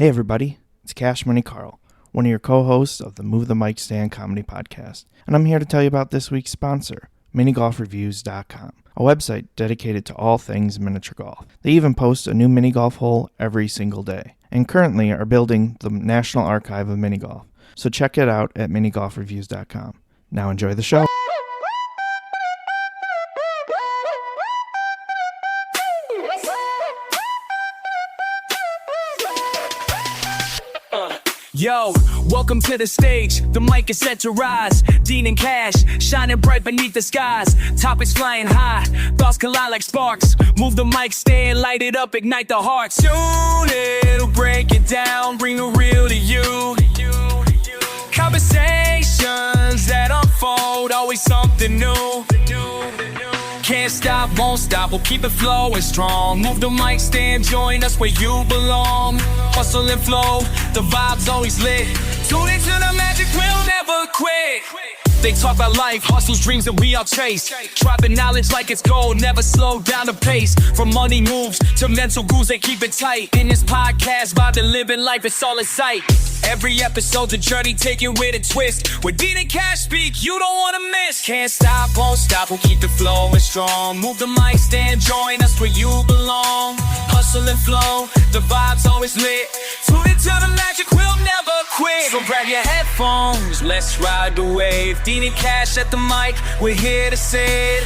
Hey everybody, it's Kash Carl, one of your co-hosts of the Move the Mic Stand Comedy Podcast, and I'm here to tell you about this week's sponsor, minigolfreviews.com, a website dedicated to all things miniature golf. They even post a new mini golf hole every single day, and currently are building the National Archive of Mini Golf, so check it out at minigolfreviews.com. Now enjoy the show. Yo, welcome to the stage. The mic is set to rise. Dean and Kash, shining bright beneath the skies. Topics flying high, thoughts collide like sparks. Move the mic stand, light it up, ignite the hearts. Soon it'll break it down, bring the real to you. Conversations that unfold, always something new. Can't stop, won't stop, we'll keep it flowing strong. Move the mic stand, join us where you belong. Hustle and flow, the vibe's always lit. Tune into the magic, we'll never quit. They talk about life, hustles, dreams, and we all chase. Dropping knowledge like it's gold, never slow down the pace. From money moves to mental grooves, they keep it tight. In this podcast, vibe to living life, it's all in sight. Every episode's a journey taken with a twist. With Dean and Kash speak, you don't wanna miss. Can't stop, won't stop, we'll keep the flow strong. Move the mic stand, join us where you belong. Hustle and flow, the vibe's always lit. Tune into the magic, we'll never quit. So grab your headphones, let's ride the wave. Dean and Kash at the mic, we're here to say it.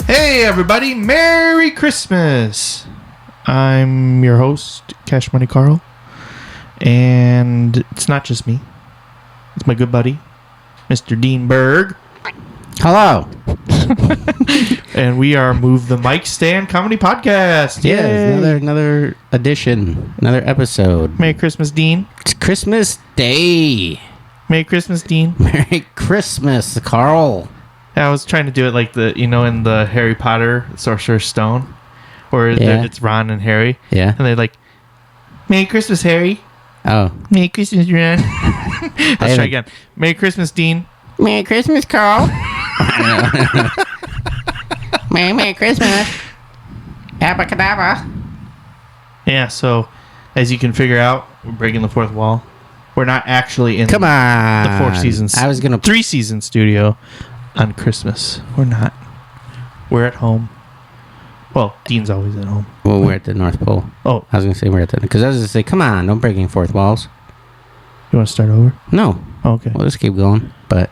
Hey everybody, Merry Christmas! I'm your host, Kash Carl, and it's not just me. It's my good buddy, Mr. Dean Berg. Hello. And we are Move the Mic Stand Comedy Podcast. Yeah, another edition, another episode. Merry Christmas, Dean. It's Christmas Day. Merry Christmas, Dean. Merry Christmas, Carl. I was trying to do it like in the Harry Potter Sorcerer's Stone, where it's Ron and Harry. Yeah. And they're like, Merry Christmas, Harry. Oh. Merry Christmas, Ron. Let's try again. Merry Christmas, Dean. Merry Christmas, Carl. Merry Christmas. Abracadabra. Yeah, so as you can figure out, we're breaking the fourth wall. We're not actually in Come on. the 4 seasons. 3-season studio on Christmas. We're not. We're at home. Well, Dean's always at home. Well, we're at the North Pole. Oh. I was going to say we're at the... Because I was going to say, come on, don't break any fourth walls. You want to start over? No. Oh, okay. We'll just keep going, but...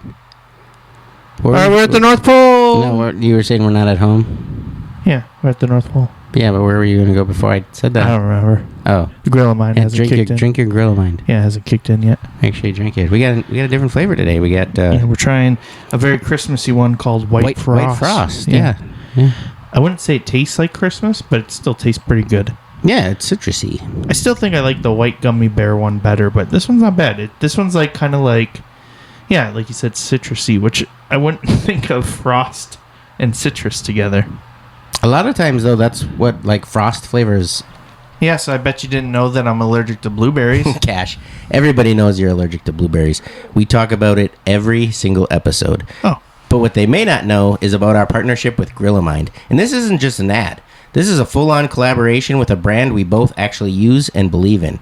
We're at the North Pole! No, you were saying we're not at home? Yeah, we're at the North Pole. Yeah, but where were you going to go before I said that? I don't remember. Oh. The Grill of Mine hasn't kicked in. Drink your Grill of Mine. Yeah, it hasn't kicked in yet. Make sure you drink it. We got a different flavor today. We got... we're trying a very Christmassy one called White Frost. White Frost, yeah. Yeah. I wouldn't say it tastes like Christmas, but it still tastes pretty good. Yeah, it's citrusy. I still think I like the White Gummy Bear one better, but this one's not bad. This one's like kind of like... Yeah, like you said, citrusy, which I wouldn't think of frost and citrus together. A lot of times, though, that's what, like, frost flavors... Yes, I bet you didn't know that I'm allergic to blueberries. Kash, everybody knows you're allergic to blueberries. We talk about it every single episode. Oh. But what they may not know is about our partnership with Grill of Mind. And this isn't just an ad. This is a full-on collaboration with a brand we both actually use and believe in.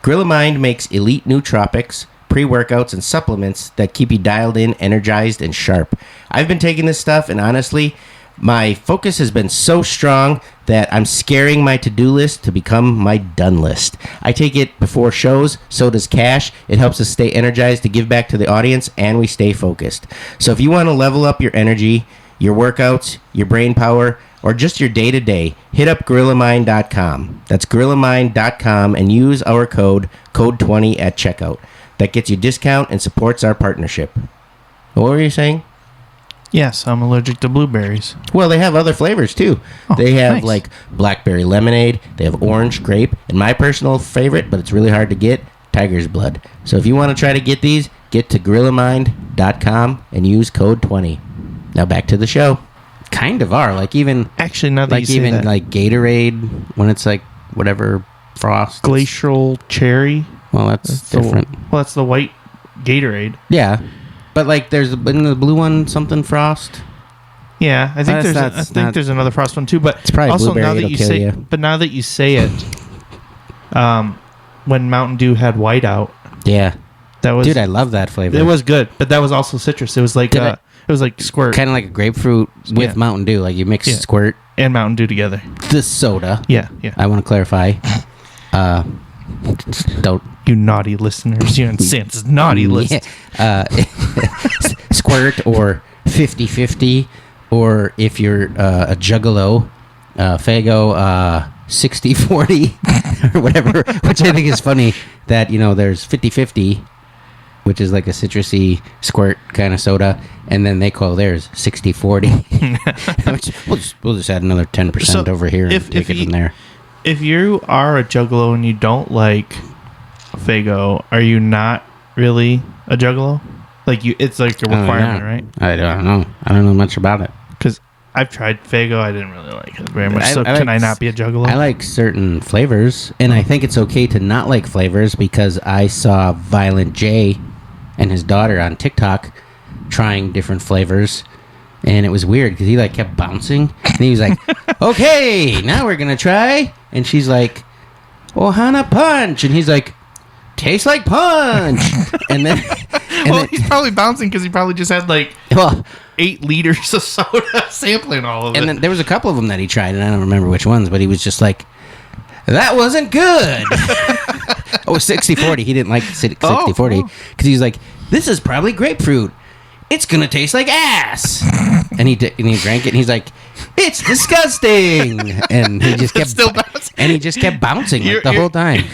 Grill of Mind makes elite nootropics, pre-workouts, and supplements that keep you dialed in, energized, and sharp. I've been taking this stuff, and honestly, my focus has been so strong that I'm scaring my to-do list to become my done list. I take it before shows, so does Kash. It helps us stay energized to give back to the audience, and we stay focused. So if you want to level up your energy, your workouts, your brain power, or just your day-to-day, hit up GrillofMind.com. That's GrillofMind.com and use our code 20 at checkout. That gets you discount and supports our partnership. What were you saying? Yes, I'm allergic to blueberries. Well, they have other flavors, too. Oh, they have, nice. like, blackberry lemonade. They have orange grape. And my personal favorite, but it's really hard to get, tiger's blood. So if you want to try to get these, get to GrillofMind.com and use code 20. Now back to the show. Kind of are. Like, even... Actually, not that like, you say even, that. like, Gatorade, when it's, like, whatever, frost. Glacial cherry. Well, that's different. That's the white Gatorade. Yeah, but like there's in the blue one something Frost. Yeah, I think there's another Frost one too. But it's probably also blueberry, now that it'll you kill say, you. but now that you say it, when Mountain Dew had whiteout, Yeah, that was dude, I love that flavor. It was good, but that was also citrus. It was like it was like Squirt, kind of like a grapefruit with Mountain Dew. Like you mix Squirt and Mountain Dew together. The soda. Yeah. I want to clarify. Don't. You naughty listeners. You're on Santa's naughty list. Squirt or 50-50, or if you're a juggalo, Faygo 60-40 or whatever, which I think is funny that, there's 50-50, which is like a citrusy Squirt kind of soda, and then they call theirs 60-40. we'll just add another 10% over here and take it from there. If you are a juggalo and you don't like Faygo, are you not really a juggalo? Like it's like a requirement, right? I don't know. I don't know much about it. Because I've tried Faygo. I didn't really like it very much. Can I not be a juggalo? I like certain flavors, and I think it's okay to not like flavors because I saw Violent J and his daughter on TikTok trying different flavors, and it was weird because he like kept bouncing, and he was like, "Okay, now we're gonna try," and she's like, "Ohana Punch," and he's like, "Tastes like punch," and then. He's probably bouncing because he probably just had 8 liters of soda sampling all of it. And then there was a couple of them that he tried, and I don't remember which ones, but he was just like, "That wasn't good." 60-40. He didn't like 60-40 because he was like, "This is probably grapefruit. It's gonna taste like ass." And he drank it, and he's like, "It's disgusting." And he just kept still bouncing. And he just kept bouncing the whole time.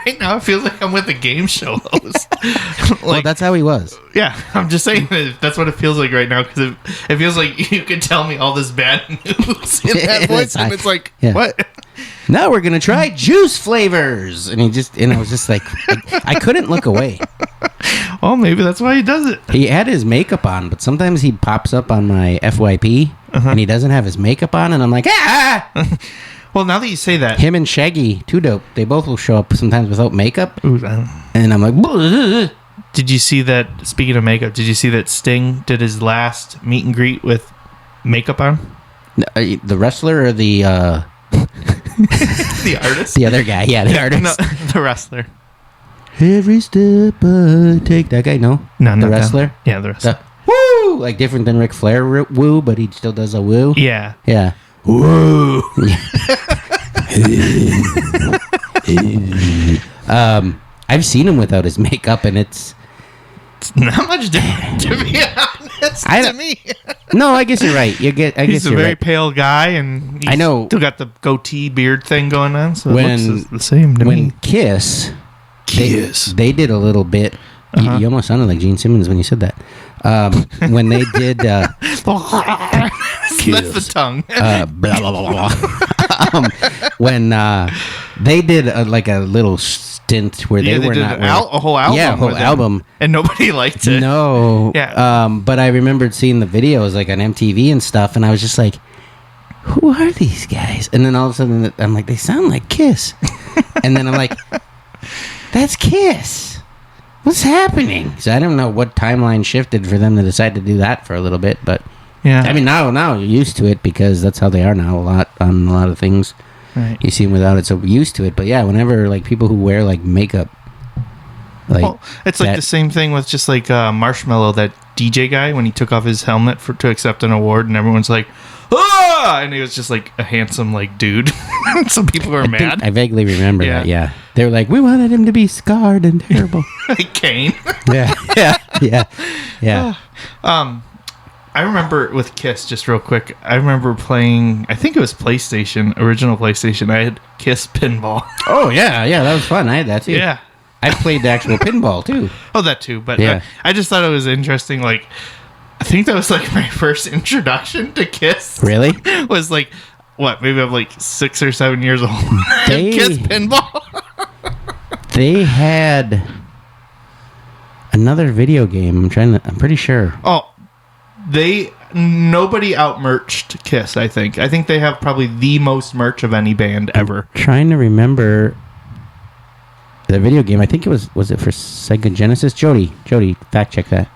Right now, it feels like I'm with a game show host. Well, that's how he was. Yeah, I'm just saying that's what it feels like right now because it feels like you could tell me all this bad news in that voice, and it's like, what? Now we're gonna try juice flavors, and I was just like, I couldn't look away. Well, maybe that's why he does it. He had his makeup on, but sometimes he pops up on my FYP, and he doesn't have his makeup on, and I'm like, ah! Well, now that you say that... Him and Shaggy, too dope. They both will show up sometimes without makeup. Ooh, and I'm like... Bleh. Did you see that, speaking of makeup, did you see that Sting did his last meet and greet with makeup on? The wrestler or the... The artist? The other guy, yeah, the artist. No, the wrestler. Every step I take... That guy, no? No, the wrestler? Yeah, the wrestler. Woo! Like different than Ric Flair woo, but he still does a woo. Yeah. Yeah. Woo! I've seen him without his makeup, and it's not much different, to be honest, to me. No, I guess you're right. He's a very pale guy, and he's still got the goatee beard thing going on, so it looks the same to me. When Kiss, they did a little bit. You almost sounded like Gene Simmons when you said that. When they did... That's the tongue. Blah, blah, blah, blah. When they did a little stint where they were not... a whole album. Yeah, a whole album. And nobody liked it. No. Yeah. But I remembered seeing the videos on MTV and stuff, and I was just like, who are these guys? And then all of a sudden, I'm like, they sound like Kiss. And then I'm like, that's Kiss. What's happening? So I don't know what timeline shifted for them to decide to do that for a little bit, but yeah. I mean, now you're used to it because that's how they are now on a lot of things. Right. You see them without it, so we're used to it. But yeah, whenever people who wear makeup, it's like the same thing with just Marshmello, that DJ guy, when he took off his helmet to accept an award, and everyone's like, ah! And he was just like a handsome dude. So people were mad. I vaguely remember that. Yeah, they were like, we wanted him to be scarred and terrible. Like Kane. Yeah. I remember with Kiss, just real quick, I remember playing, I think it was original PlayStation. I had Kiss Pinball. Oh, yeah, that was fun. I had that too. Yeah. I played the actual pinball too. Oh, that too. But yeah. I just thought it was interesting. I think that was my first introduction to Kiss. Really? Was maybe I'm 6 or 7 years old. Kiss Pinball. They had another video game. I'm pretty sure. Oh, nobody out-merched Kiss, I think. I think they have probably the most merch of any band ever. I'm trying to remember. The video game, I think it was it for Sega Genesis? Jody, fact check that.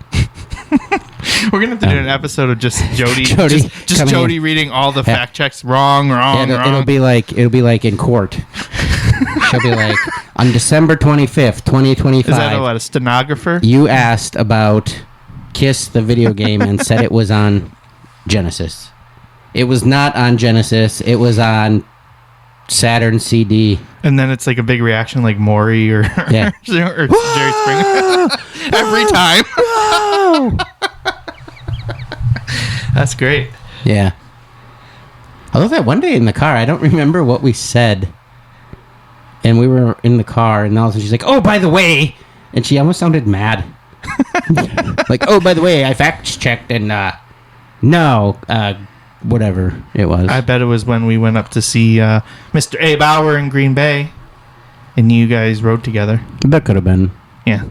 We're gonna have to do an episode of just Jody, just Jody reading all the fact checks. Wrong. It'll be like in court. She'll be like, on December 25th, 2025. Is that a stenographer? You asked about Kiss the video game and said it was on Genesis. It was not on Genesis. It was on Saturn CD. And then it's like a big reaction, like Maury or Jerry Springer every time. That's great. Yeah. Although that one day in the car, I don't remember what we said. And we were in the car, and all of a sudden she's like, "Oh, by the way," and she almost sounded mad. Like, "Oh, by the way, I fact checked, and whatever it was." I bet it was when we went up to see Mr. A. Bauer in Green Bay, and you guys rode together. That could have been. Yeah.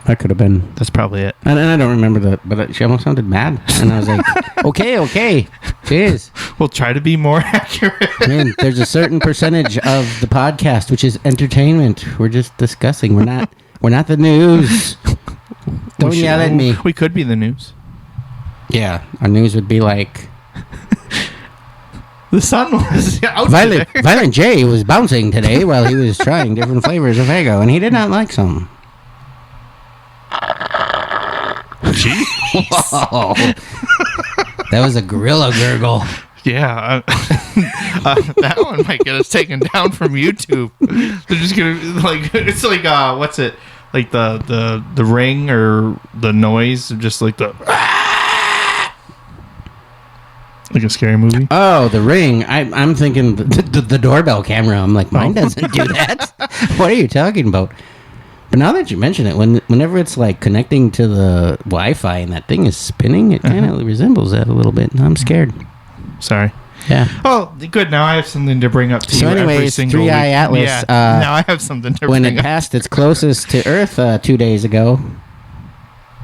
That could have been. That's probably it. And I don't remember that, but she almost sounded mad. And I was like, okay. Cheers. We'll try to be more accurate. I mean, there's a certain percentage of the podcast, which is entertainment. We're just discussing. We're not the news. Don't yell at me. We could be the news. Yeah. Our news would be like... The sun was out today. Violent J was bouncing today while he was trying different flavors of Eggo, and he did not like some. Whoa. That was a gorilla gurgle. Yeah. That one might get us taken down from YouTube. They're just gonna it's like what's it? Like the ring or the noise, just like the like a scary movie. Oh, The Ring. I'm thinking the doorbell camera. I'm like, mine doesn't do that. What are you talking about? But now that you mention it, whenever it's like connecting to the Wi-Fi and that thing is spinning, it kind of resembles that a little bit. And I'm scared. Sorry. Yeah. Oh, good. Now I have something to bring up to you. So anyways, 3i Atlas. Yeah. Now I have something to bring up. When it passed its closest to Earth 2 days ago,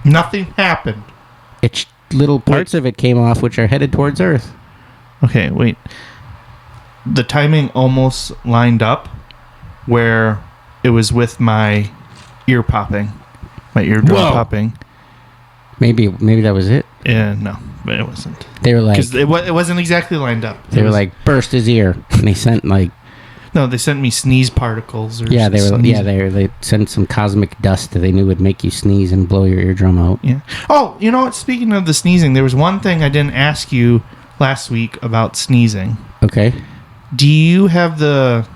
nothing happened. It's little parts of it came off, which are headed towards Earth. Okay, wait. The timing almost lined up where it was with my ear popping, my eardrum popping. Maybe that was it. Yeah, no, but it wasn't. They were like, because it wasn't exactly lined up. They were like, burst his ear, and they sent like. No, they sent me sneeze particles. Or they sent some cosmic dust that they knew would make you sneeze and blow your eardrum out. Yeah. Oh, you know what? Speaking of the sneezing, there was one thing I didn't ask you last week about sneezing. Okay. Do you have the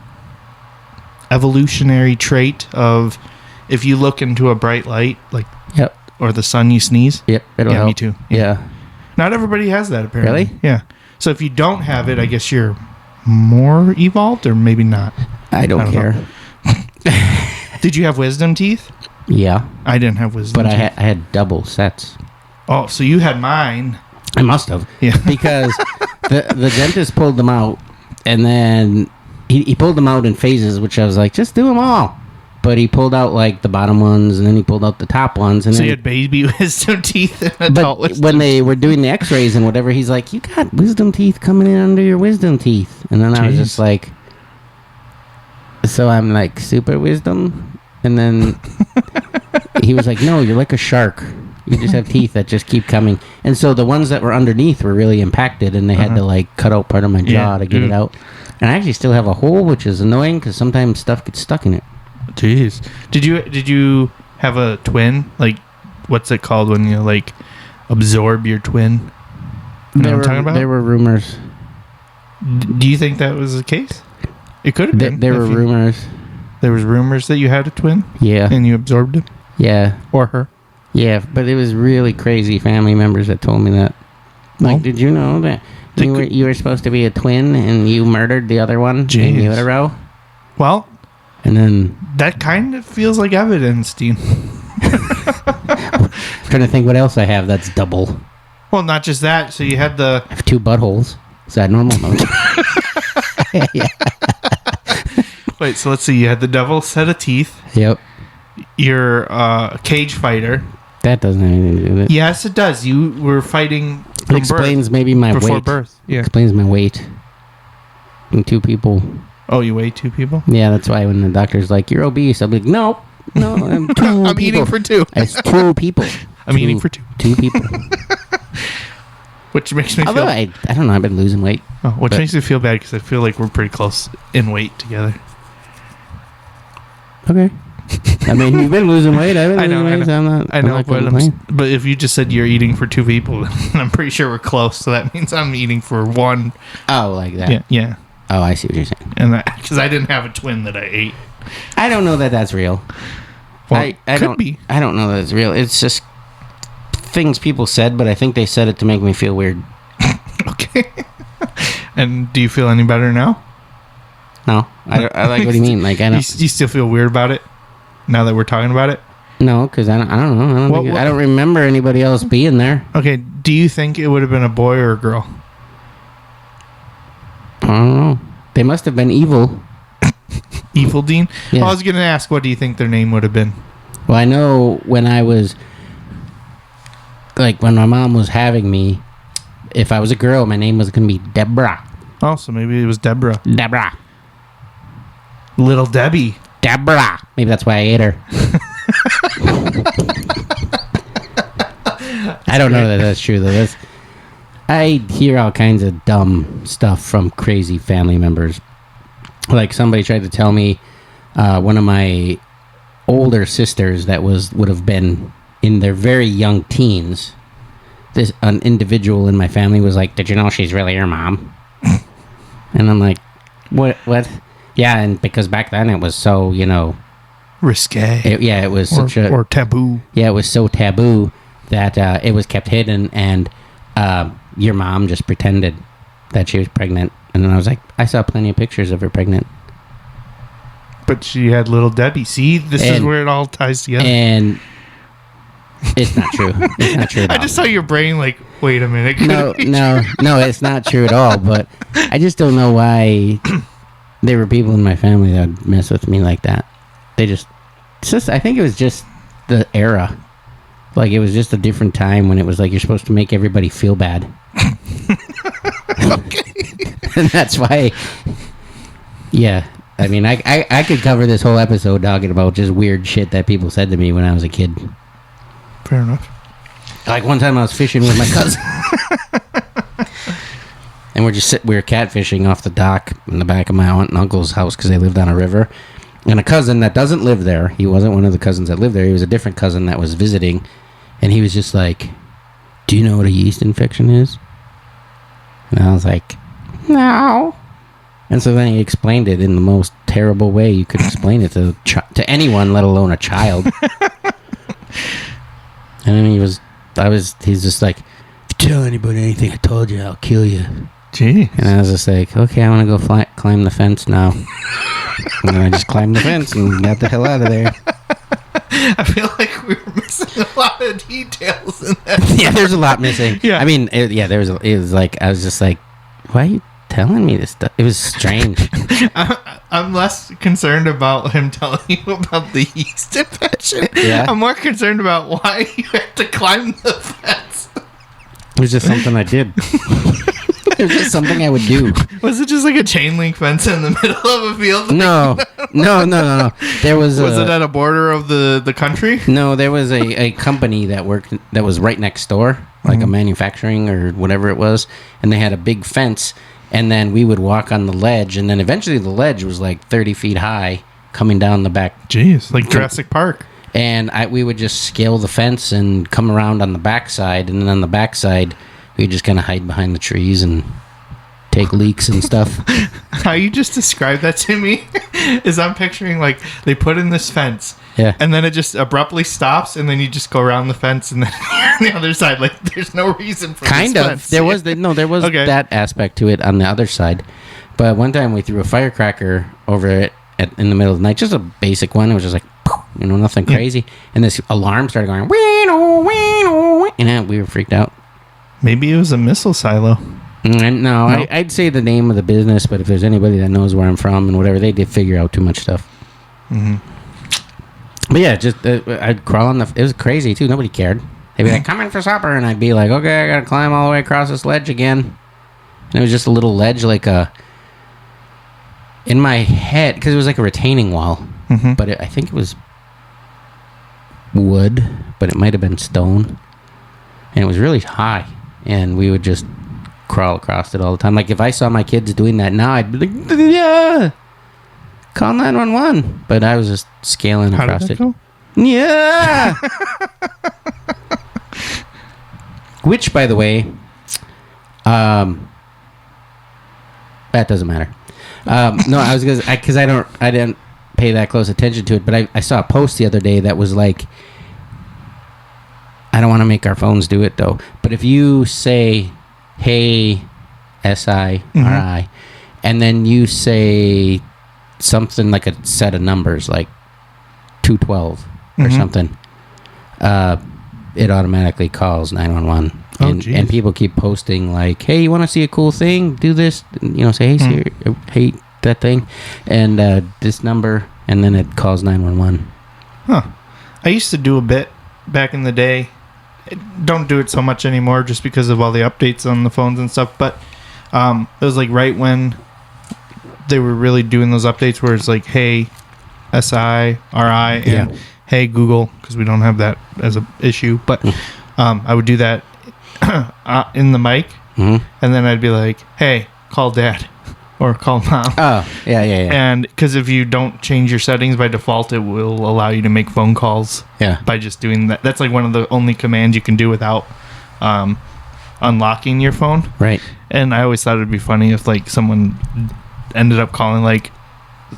evolutionary trait of if you look into a bright light, like or the sun, you sneeze? Yep, it'll help. Me too. Yeah. Not everybody has that, apparently. Really? Yeah. So if you don't have it, I guess you're more evolved, or maybe not. I don't care. Did you have wisdom teeth? Yeah. I didn't have wisdom teeth. But I had double sets. Oh, so you had mine. I must have. Yeah. Because the dentist pulled them out, and then he pulled them out in phases, which I was like, just do them all. But he pulled out like the bottom ones, and then he pulled out the top ones. And so then you had baby wisdom teeth and adult wisdom. When they were doing the x-rays and whatever, he's like, you got wisdom teeth coming in under your wisdom teeth. And then I was just like, so I'm like, super wisdom? And then he was like, no, you're like a shark. You just have teeth that just keep coming. And so the ones that were underneath were really impacted, and they had to like cut out part of my jaw to get it out. And I actually still have a hole, which is annoying because sometimes stuff gets stuck in it. Jeez. Did you have a twin? Like, what's it called when you like absorb your twin? You know what I'm talking about? There were rumors. Do you think that was the case? It could have been. There were rumors. There was rumors that you had a twin? Yeah. And you absorbed him? Yeah. Or her? Yeah, but it was really crazy family members that told me that. Like, did you know that you were supposed to be a twin and you murdered the other one in utero? Well, and then that kind of feels like evidence, Dean. Trying to think what else I have that's double. Well, not just that. So you had I have 2 buttholes. Is that normal? Yeah. Wait, so let's see. You had the double set of teeth. Yep. You're a cage fighter. That doesn't have anything to do with it. Yes, it does. You were fighting from birth. It explains maybe my weight. Before birth. Yeah. Explains my weight. And 2 people. Oh, you weigh 2 people? Yeah, that's why when the doctor's like, "You're obese," I'm like, "No, I'm 2 I'm people. eating for 2. It's 2 people. I'm eating for 2. 2 people." Which makes me Although feel... I don't know, I've been losing weight. Oh, which makes me feel bad because I feel like we're pretty close in weight together. Okay. I mean, you've been losing weight. I've been I know, losing weight, so I'm not complaining. But if you just said you're eating for 2 people, I'm pretty sure we're close. So that means I'm eating for 1. Oh, like that. Yeah. Oh, I see what you're saying. And because I didn't have a twin that I ate. I don't know that that's real. Well, I could don't, be. I don't know that it's real. It's just things people said, but I think they said it to make me feel weird. Okay. And do you feel any better now? No, I like what do you mean? Like I don't. You still feel weird about it now that we're talking about it? No, because I don't know. I don't remember anybody else being there. Okay. Do you think it would have been a boy or a girl? I don't know. They must have been evil. Evil Dean? Yeah. Well, I was going to ask, what do you think their name would have been? Well, I know when I was when my mom was having me, if I was a girl, my name was going to be Deborah. Oh, so maybe it was Deborah. Deborah. Little Debbie. Deborah. Maybe that's why I ate her. I don't know that that's true, though. I hear all kinds of dumb stuff from crazy family members. Like somebody tried to tell me one of my older sisters that would have been in their very young teens. An individual in my family was like, "Did you know she's really your mom?" And I'm like, "What? Yeah," and because back then it was so, risque. It was or taboo. Yeah, it was so taboo that it was kept hidden, and your mom just pretended that she was pregnant. And then I was like, I saw plenty of pictures of her pregnant. But she had little Debbie. See, this is where it all ties together. And it's not true. It's not true at all. I just saw your brain like, wait a minute. No, it's not true at all. But I just don't know why there were people in my family that would mess with me like that. I think it was just the era. Like, it was just a different time when it was like you're supposed to make everybody feel bad. Okay. And that's why, yeah. I mean, I could cover this whole episode talking about just weird shit that people said to me when I was a kid. Fair enough. Like one time I was fishing with my cousin. And we were catfishing off the dock in the back of my aunt and uncle's house because they lived on a river. And a cousin that doesn't live there, he wasn't one of the cousins that lived there, he was a different cousin that was visiting. And he was just like, "Do you know what a yeast infection is?" And I was like, "No." And so then he explained it in the most terrible way you could explain it to anyone, let alone a child. And then he's just like, "If you tell anybody anything I told you, I'll kill you." Gee. And I was just like, okay, I want to go climb the fence now. And then I just climbed the fence and got the hell out of there. I feel like we were missing a lot of details in that. Yeah, there's a lot missing. Yeah. I mean, it was like, I was just like, why are you telling me this stuff? It was strange. I'm less concerned about him telling you about the yeast infection. Yeah. I'm more concerned about why you had to climb the fence. It was just something I did. It was just something I would do. Was it just like a chain link fence in the middle of a field? No. There was it at a border of the country? No, there was a company that was right next door, like a manufacturing or whatever it was, and they had a big fence, and then we would walk on the ledge, and then eventually the ledge was like 30 feet high coming down the back. Jeez, like Jurassic Park. And we would just scale the fence and come around on the backside, and then on the backside we just kind of hide behind the trees and take leaks and stuff. How you just described that to me is I'm picturing like they put in this fence, yeah, and then it just abruptly stops, and then you just go around the fence, and then on the other side, like there's no reason for kind this of fence. there was Okay. that aspect to it on the other side. But one time we threw a firecracker over it in the middle of the night, just a basic one. It was just like, nothing crazy, and this alarm started going, and we were freaked out. Maybe it was a missile silo. No, I'd say the name of the business, but if there's anybody that knows where I'm from and whatever, they did figure out too much stuff. Mm-hmm. But yeah, just I'd crawl on it was crazy too. Nobody cared. They'd be like, "Come in for supper," and I'd be like, "Okay, I gotta climb all the way across this ledge again." And it was just a little ledge, in my head, because it was like a retaining wall, but I think it was wood, but it might have been stone, and it was really high, and we would just crawl across it all the time. Like if I saw my kids doing that now, I'd be like, yeah, call 911. But I was just scaling across it. Go? Yeah. Which, by the way, that doesn't matter. No, I was because I didn't pay that close attention to it, but I saw a post the other day that was like, I don't want to make our phones do it though, but if you say, hey, SIRI, and then you say something like a set of numbers, like 212 or something, it automatically calls 911. And people keep posting like, hey, you want to see a cool thing? Do this. Say, hey, Siri, hey, that thing, and this number, and then it calls 911. Huh. I used to do a bit back in the day. Don't do it so much anymore just because of all the updates on the phones and stuff, but it was like right when they were really doing those updates where it's like, hey, SIRI, and hey, Google, because we don't have that as an issue, but I would do that in the mic, and then I'd be like, hey, call dad or call mom. Oh, yeah. And because if you don't change your settings by default, it will allow you to make phone calls by just doing that. That's like one of the only commands you can do without unlocking your phone. Right. And I always thought it'd be funny if like someone ended up calling like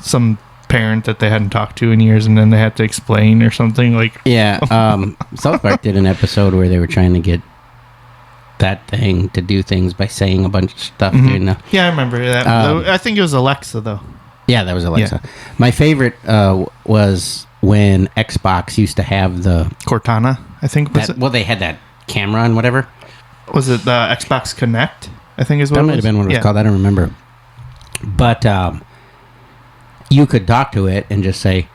some parent that they hadn't talked to in years, and then they had to explain or something like. Yeah. South Park did an episode where they were trying to get that thing to do things by saying a bunch of stuff. Yeah, I remember that. I think it was Alexa though. Yeah, that was Alexa. Yeah. My favorite was when Xbox used to have the Cortana, I think. Well, they had that camera and whatever. Was it the Xbox Connect? I think is what that might have been what it was called. I don't remember. But you could talk to it and just say,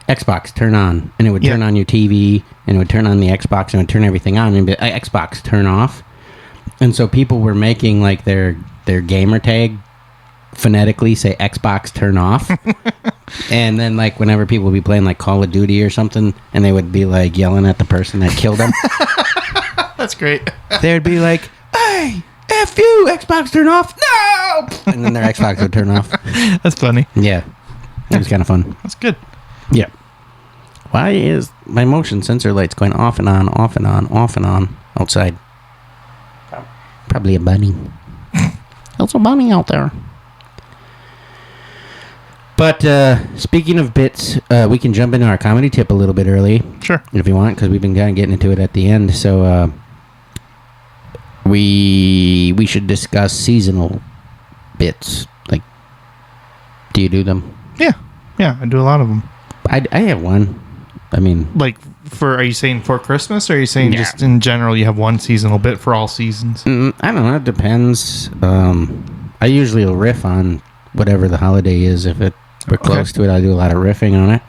Xbox, turn on. And it would turn on your TV, and it would turn on the Xbox, and it would turn everything on, and be Xbox, turn off. And so people were making like their gamer tag phonetically say Xbox, turn off. And then like whenever people would be playing like Call of Duty or something, and they would be like yelling at the person that killed them. That's great. They'd be like, hey, F you, Xbox, turn off. No! And then their Xbox would turn off. That's funny. Yeah. It was kind of fun. That's good. Yeah. Why is my motion sensor lights going off and on, off and on, off and on outside? Probably a bunny. There's a bunny out there. But speaking of bits, we can jump into our comedy tip a little bit early. Sure. If you want, because we've been kind of getting into it at the end. So we should discuss seasonal bits. Like, do you do them? Yeah. Yeah, I do a lot of them. I have one. I mean... Like, are you saying for Christmas, or are you saying just in general you have one seasonal bit for all seasons? I don't know. It depends. I usually will riff on whatever the holiday is. If we're close to it, I do a lot of riffing on it.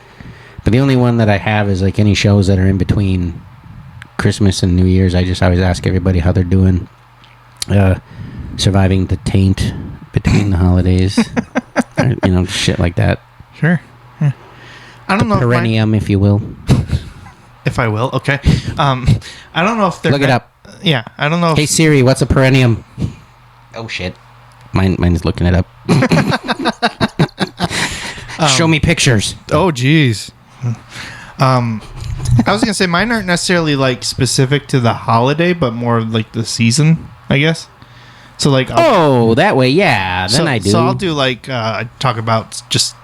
But the only one that I have is like any shows that are in between Christmas and New Year's. I just always ask everybody how they're doing. Surviving the taint between the holidays. Or, shit like that. Sure. Yeah. I don't know. Perennium, if you will. If I will, okay. I don't know if they're... Look it up. Yeah, I don't know if... Hey, Siri, what's a perennium? Oh, shit. Mine is looking it up. Show me pictures. Oh, geez. I was going to say, mine aren't necessarily, like, specific to the holiday, but more like the season, I guess. So, like... that way, yeah. Then I do. So I'll do, like, talk about just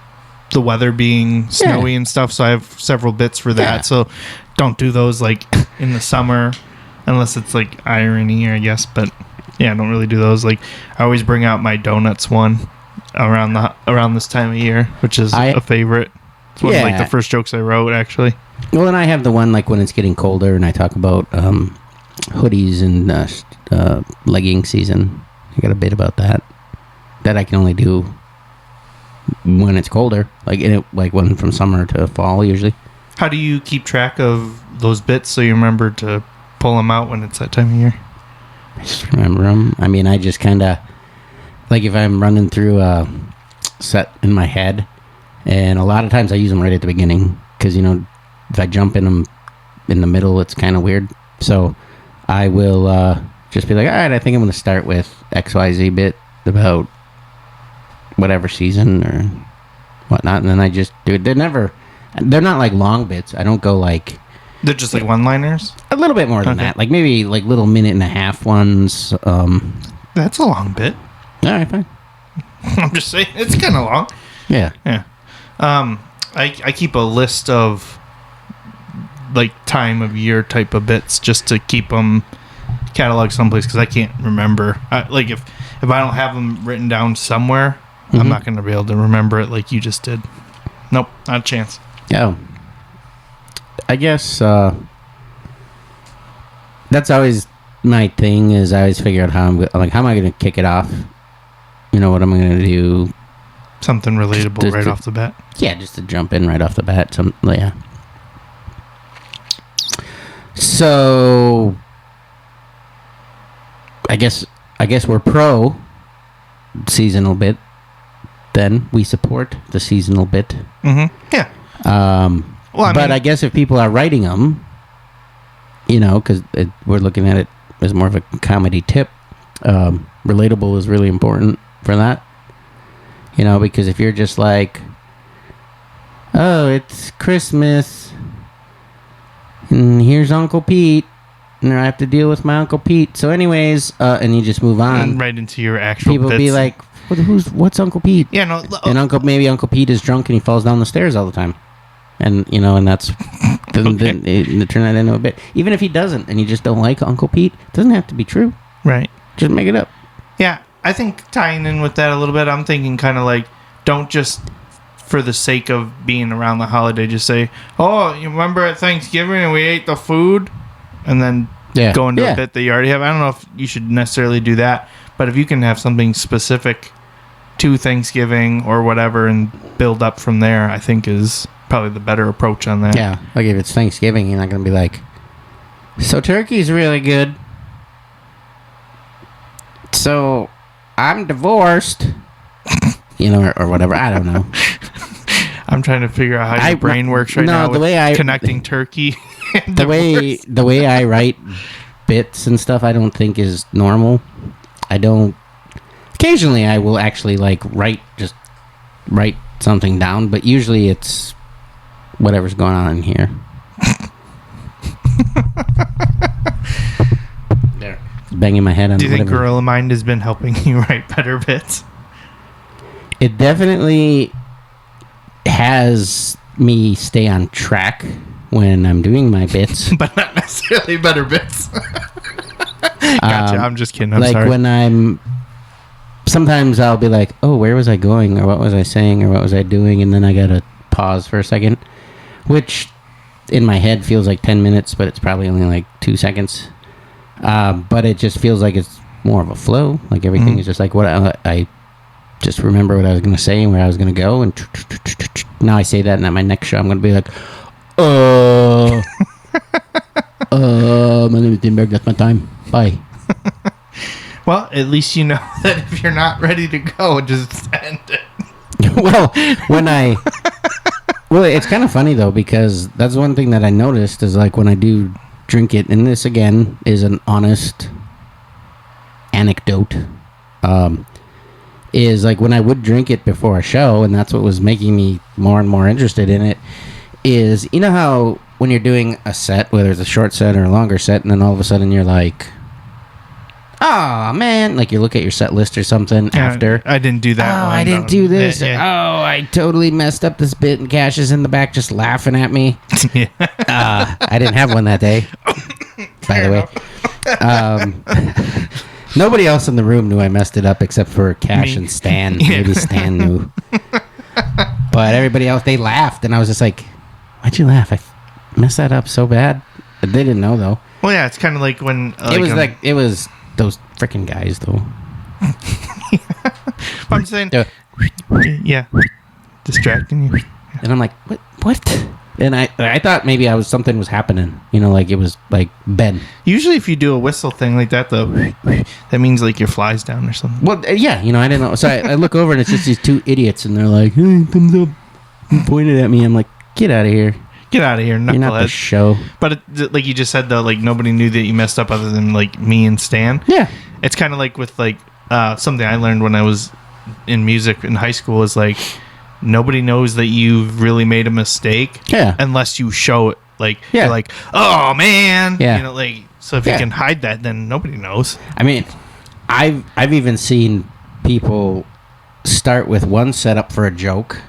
the weather being snowy and stuff, so I have several bits for that. Yeah. So don't do those, like, in the summer, unless it's, like, irony, I guess. But, yeah, I don't really do those. Like, I always bring out my donuts one around this time of year, which is a favorite. It's one of, like, the first jokes I wrote, actually. Well, and I have the one, like, when it's getting colder, and I talk about hoodies and legging season. I got a bit about that I can only do when it's colder, like when from summer to fall usually. How do you keep track of those bits so you remember to pull them out when it's that time of year? I just remember them. I mean, I just kind of, like, if I'm running through set in my head, and a lot of times I use them right at the beginning because, you know, if I jump in them in the middle, it's kind of weird. So I will just be like, all right, I think I'm going to start with XYZ bit about whatever season or whatnot, and then I just do it. They're not like long bits. I don't go like... They're just like one-liners? A little bit more than that. Like maybe like little minute-and-a-half ones. That's a long bit. All right, fine. I'm just saying, it's kind of long. Yeah. Yeah. I keep a list of like time of year type of bits just to keep them cataloged someplace because I can't remember. Like if I don't have them written down somewhere, I'm not going to be able to remember it like you just did. Nope, not a chance. Yeah. I guess that's always my thing. Is I always figure out how am I going to kick it off? You know, what am I going to do? Something relatable right off the bat. Yeah, just to jump in right off the bat. Yeah. So I guess we're pro seasonal bit. Then we support the seasonal bit. Mm-hmm. Yeah. But I guess if people are writing them, you know, because we're looking at it as more of a comedy tip, relatable is really important for that. You know, because if you're just like, oh, it's Christmas, and here's Uncle Pete, and I have to deal with my Uncle Pete. So anyways, and you just move on. And right into your actual people bits. Be like, what's Uncle Pete? Yeah, no. And maybe Uncle Pete is drunk and he falls down the stairs all the time. And, you know, and that's, then turn that into a bit. Even if he doesn't, and you just don't like Uncle Pete, it doesn't have to be true. Right. Just make it up. Yeah, I think tying in with that a little bit, I'm thinking kind of like, don't just, for the sake of being around the holiday, just say, oh, you remember at Thanksgiving and we ate the food? And then go into a bit that you already have. I don't know if you should necessarily do that, but if you can have something specific to Thanksgiving or whatever and build up from there, I think is probably the better approach on that. Yeah, like if it's Thanksgiving, you're not going to be like, so turkey's really good. So I'm divorced. You know, or whatever. I don't know. I'm trying to figure out how your brain works right now. The way connecting turkey. The way I write bits and stuff, I don't think is normal. I don't. Occasionally, I will actually like write something down, but usually it's whatever's going on in here. There, banging my head on. Do you think Gorilla Mind has been helping you write better bits? It definitely has me stay on track when I'm doing my bits. But not necessarily better bits. Gotcha. I'm just kidding. I'm like sorry. When sometimes I'll be like, oh, where was I going? Or what was I saying? Or what was I doing? And then I gotta pause for a second. Which in my head feels like 10 minutes, but it's probably only like 2 seconds. But it just feels like it's more of a flow. Like everything is just like what I just remember what I was going to say and where I was going to go. And now I say that, and at my next show, I'm going to be like, my name is Dimberg. That's my time. Bye. Well, at least you know that if you're not ready to go, just end it. Well, it's kind of funny, though, because that's one thing that I noticed is like when I do drink it, and this, again, is an honest anecdote, is like when I would drink it before a show, and that's what was making me more and more interested in it, is, you know how when you're doing a set, whether it's a short set or a longer set, and then all of a sudden you're like, oh, man, like you look at your set list or something after. I didn't do that. Oh, I didn't do this. Yeah. Oh, I totally messed up this bit, and Kash is in the back just laughing at me. Yeah. I didn't have one that day, by the way. Nobody else in the room knew I messed it up except for Kash and Stan. Yeah. Maybe Stan knew. But everybody else, they laughed, and I was just like, why'd you laugh? I messed that up so bad. But they didn't know, though. Well, yeah, it's kind of like when... it was those freaking guys, though. I'm saying... Yeah. Distracting you. And I'm like, what? And I thought maybe something was happening. Like it was like Ben. Usually if you do a whistle thing like that, though, that means like your fly's down or something. Well, yeah, I didn't know. So I look over and it's just these two idiots, and they're like, "Hey, thumbs up," and pointed at me. I'm like, "Get out of here! Get out of here, knucklehead." You're not the show. But like you just said, though, like nobody knew that you messed up other than like me and Stan. Yeah. It's kind of like with like something I learned when I was in music in high school is like nobody knows that you've really made a mistake. Yeah. Unless you show it. Like, yeah. You're like, oh man. Yeah. Like, so if you can hide that, then nobody knows. I mean, I've even seen people start with one setup for a joke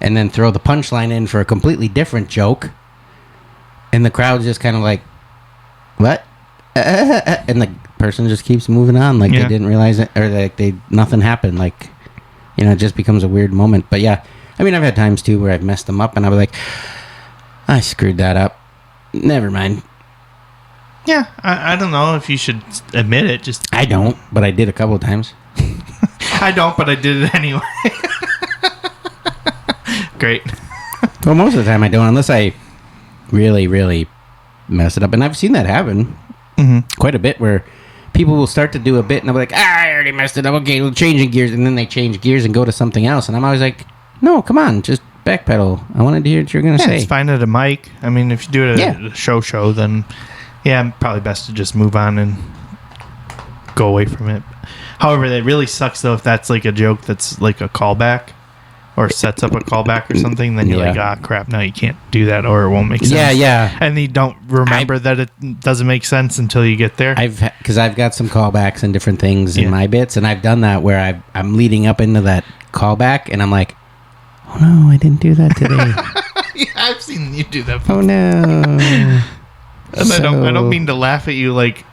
and then throw the punchline in for a completely different joke, and the crowd's just kind of like, what? And the person just keeps moving on like they didn't realize it, or like nothing happened. Like, it just becomes a weird moment. But yeah, I mean, I've had times too where I've messed them up and I was like, I screwed that up. Never mind. Yeah, I don't know if you should admit it. I don't, but I did a couple of times. I don't, but I did it anyway. Great. Well, most of the time I don't, unless I really, really mess it up. And I've seen that happen quite a bit, where people will start to do a bit and I'll be like, I already messed it up. Okay, we're changing gears. And then they change gears and go to something else. And I'm always like, no, come on, just backpedal. I wanted to hear what you're going to say. It's fine at a mic. I mean, if you do it at a show, then probably best to just move on and go away from it. However, that really sucks, though, if that's like a joke that's like a callback or sets up a callback or something, then you're like, crap, now you can't do that or it won't make sense. Yeah. And you don't remember that it doesn't make sense until you get there. Because I've got some callbacks and different things in my bits, and I've done that where I'm leading up into that callback, and I'm like, oh no, I didn't do that today. I've seen you do that before. Oh no. And I don't mean to laugh at you like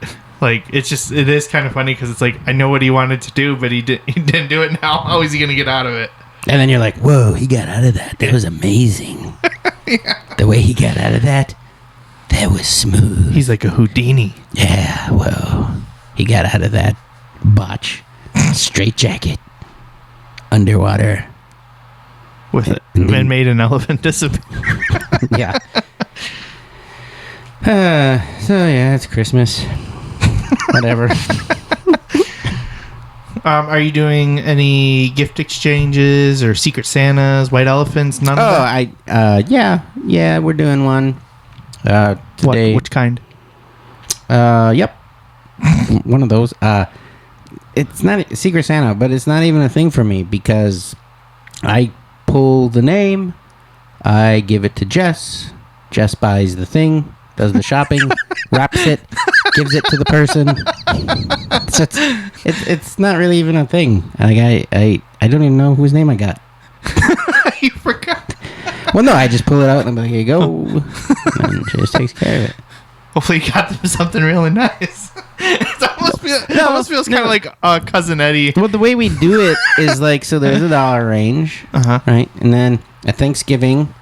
it is kind of funny because it's like I know what he wanted to do, but he didn't do it. Now how is he gonna get out of it? And then you're like, whoa, he got out of that. That was amazing. The way he got out of that was smooth. He's like a Houdini. Yeah, well, he got out of that botch, straight jacket, underwater, with it, and made an elephant disappear. Yeah. So yeah, it's Christmas. Whatever. Are you doing any gift exchanges or Secret Santas, White Elephants? None of that? Yeah, we're doing one today. Which kind? Yep. One of those. It's not Secret Santa, but it's not even a thing for me because I pull the name, I give it to Jess. Jess buys the thing, does the shopping, wraps it, gives it to the person. So it's not really even a thing. Like I don't even know whose name I got. You forgot. Well, no, I just pull it out and I'm like, here you go. And she just takes care of it. Hopefully you got them something really nice. It almost feels kind of like Cousin Eddie. Well, the way we do it is like, so there's $1 range, right? And then at Thanksgiving,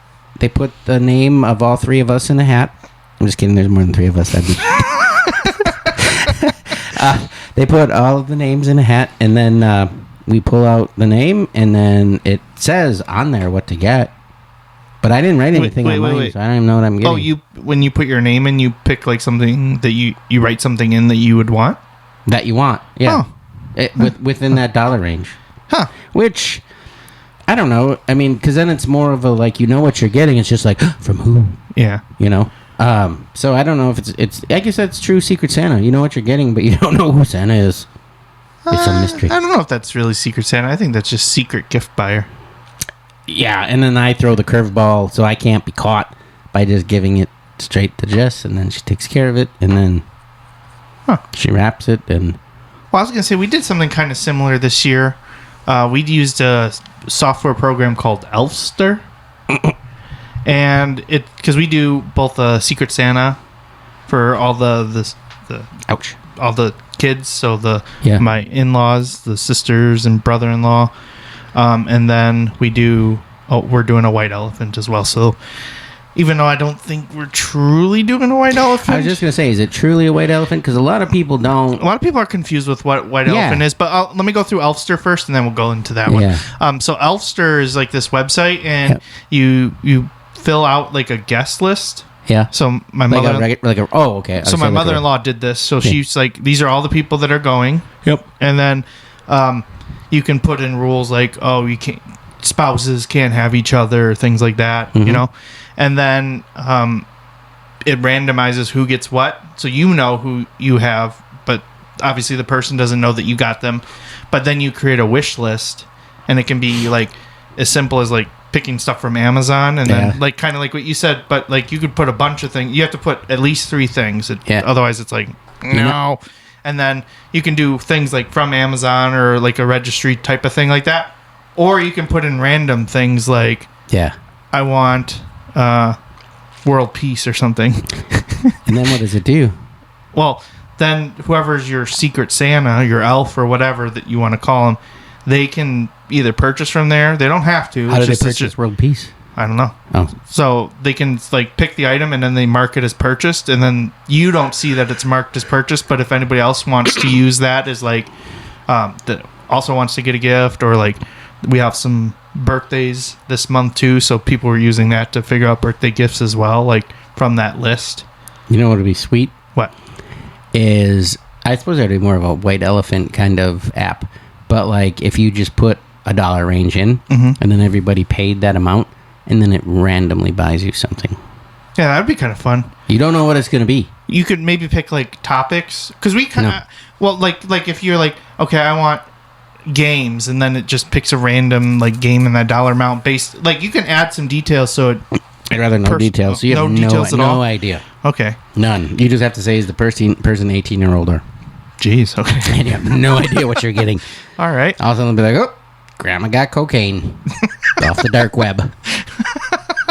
they put the name of all three of us in a hat. I'm just kidding. There's more than three of us. They put all of the names in a hat, and then we pull out the name, and then it says on there what to get. But I didn't write anything on mine, so I don't even know what I'm getting. Oh, when you put your name in, you pick like something that you write something in that you would want? That you want, yeah. Oh. Within that dollar range. Huh. Which, I don't know. I mean, because then it's more of a, like, you know what you're getting. It's just like, from who? Yeah. You know? So I don't know if it's I guess that's true Secret Santa. You know what you're getting, but you don't know who Santa is. It's a mystery. I don't know if that's really Secret Santa. I think that's just secret gift buyer. Yeah, and then I throw the curveball so I can't be caught by just giving it straight to Jess, and then she takes care of it, and then she wraps it. And well, I was going to say, we did something kind of similar this year. We used a software program called Elfster. And because we do both a Secret Santa for all the ouch, all the kids, so my in-laws, the sisters and brother-in-law, and then we're doing a white elephant as well. So even though I don't think we're truly doing a white elephant, I was just gonna say, is it truly a white elephant? Because a lot of people don't. A lot of people are confused with what white elephant is. But let me go through Elfster first, and then we'll go into that one. So Elfster is like this website, and you fill out like a guest list. Yeah. So my Like mother, okay. so my mother-in-law did this. So she's like, these are all the people that are going. Yep. And then you can put in rules like, oh, you can't, spouses can't have each other, things like that, you know. And then it randomizes who gets what, so you know who you have, but obviously the person doesn't know that you got them. But then you create a wish list, and it can be like as simple as like picking stuff from Amazon, and then like kind of like what you said, but like you could put a bunch of things. You have to put at least 3 things. Otherwise it's like no. And then you can do things like from Amazon or like a registry type of thing like that, or you can put in random things like I want world peace or something. And then what does it do? Well, then whoever's your secret Santa, your elf or whatever that you want to call them, they can either purchase from there. They don't have to. How do they purchase world peace? I don't know. Oh. So they can like pick the item and then they mark it as purchased, and then you don't see that it's marked as purchased. But if anybody else wants to use that as like that also wants to get a gift, or like we have some birthdays this month too, so people were using that to figure out birthday gifts as well, like from that list. You know what would be sweet? What? Is I suppose it'd be more of a white elephant kind of app, but like if you just put a dollar range in, and then everybody paid that amount, and then it randomly buys you something. Yeah, that'd be kind of fun. You don't know what it's going to be. You could maybe pick like topics, because we kind of like if you're like, okay, I want games, and then it just picks a random like game in that dollar amount based. Like you can add some details, so it. I'd rather no details. So you have no idea. Okay. None. You just have to say is the person 18 or older. Jeez. Okay. And you have no idea what you're getting. All right. All of a sudden they'll be like, oh, grandma got cocaine off the dark web.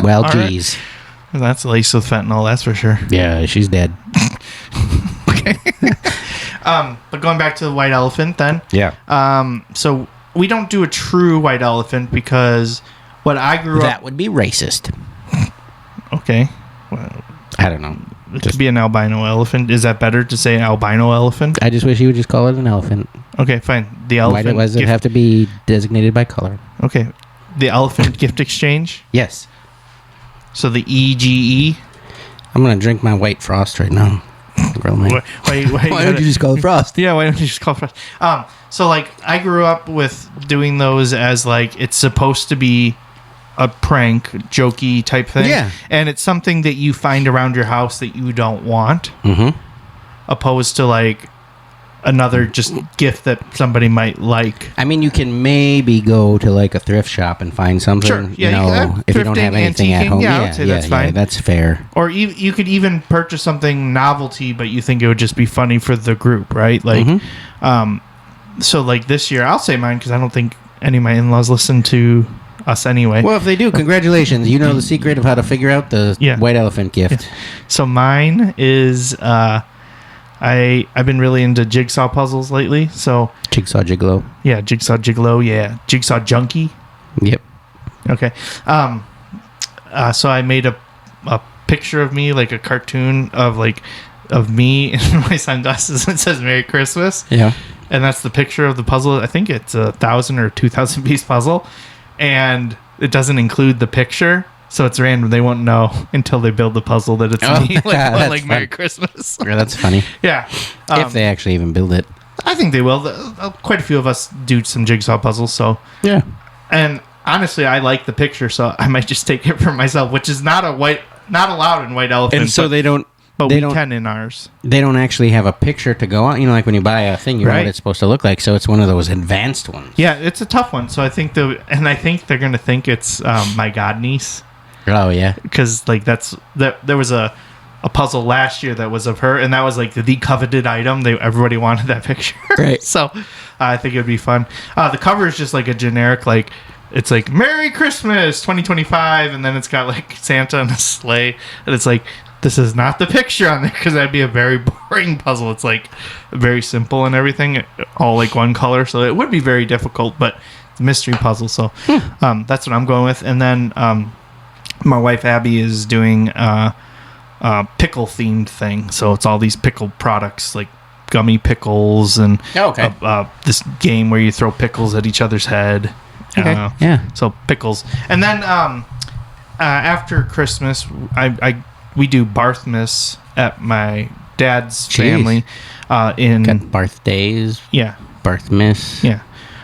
Well, all geez. Right. That's laced with fentanyl, that's for sure. Yeah, she's dead. Okay. But going back to the white elephant then. Yeah. So we don't do a true white elephant because what I grew up... That would be racist. Okay. Well, I don't know. It could be an albino elephant. Is that better to say albino elephant? I just wish you would just call it an elephant. Okay, fine. The elephant... Why does it have to be designated by color? Okay. The elephant gift exchange? Yes. So the EGE? I'm going to drink my white frost right now. Why don't you just call it frost? Yeah, why don't you just call it frost? So, like, I grew up with doing those as, like, it's supposed to be a prank, jokey type thing. Yeah. And it's something that you find around your house that you don't want. Mm-hmm. Opposed to, like, another just gift that somebody might like. I mean, you can maybe go to, like, a thrift shop and find something, sure. Yeah, if you don't have anything at home. Yeah, I would say that's fine. Yeah, that's fair. Or you could even purchase something novelty, but you think it would just be funny for the group, right? Like, so, like, this year, I'll say mine because I don't think any of my in-laws listen to us anyway. Well, if they do, congratulations. You know the secret of how to figure out the white elephant gift. Yeah. So mine is I've been really into jigsaw puzzles lately. So Jigsaw Gigolo. Yeah, Jigsaw Gigolo, yeah. Jigsaw Junkie. Yep. Okay. So I made a picture of me, like a cartoon of me in my sunglasses that says Merry Christmas. Yeah. And that's the picture of the puzzle. I think it's 1,000 or 2,000 piece puzzle. And it doesn't include the picture, so it's random. They won't know until they build the puzzle that it's me. Like Merry Christmas. Yeah, that's funny. Yeah. If they actually even build it. I think they will. Quite a few of us do some jigsaw puzzles, so. Yeah. And honestly, I like the picture, so I might just take it for myself, which is not allowed in White Elephant. And so they don't. But we can in ours. They don't actually have a picture to go on. You know, like when you buy a thing, you know what it's supposed to look like. So it's one of those advanced ones. Yeah, it's a tough one. So I think they're going to think it's my godniece. Oh yeah, because like there was a puzzle last year that was of her, and that was like the coveted item. Everybody wanted that picture. Right. So I think it would be fun. The cover is just like a generic like. It's like Merry Christmas 2025, and then it's got like Santa and a sleigh, and it's like. This is not the picture on there because that'd be a very boring puzzle. It's like very simple and everything, all like one color. So it would be very difficult, but it's a mystery puzzle. So that's what I'm going with. And then my wife Abby is doing a pickle themed thing. So it's all these pickle products like gummy pickles and this game where you throw pickles at each other's head. Okay. Yeah. So pickles. And then after Christmas, we do Barthmas at my dad's Jeez. family. Got birthdays, Yeah. birthmas. Yeah.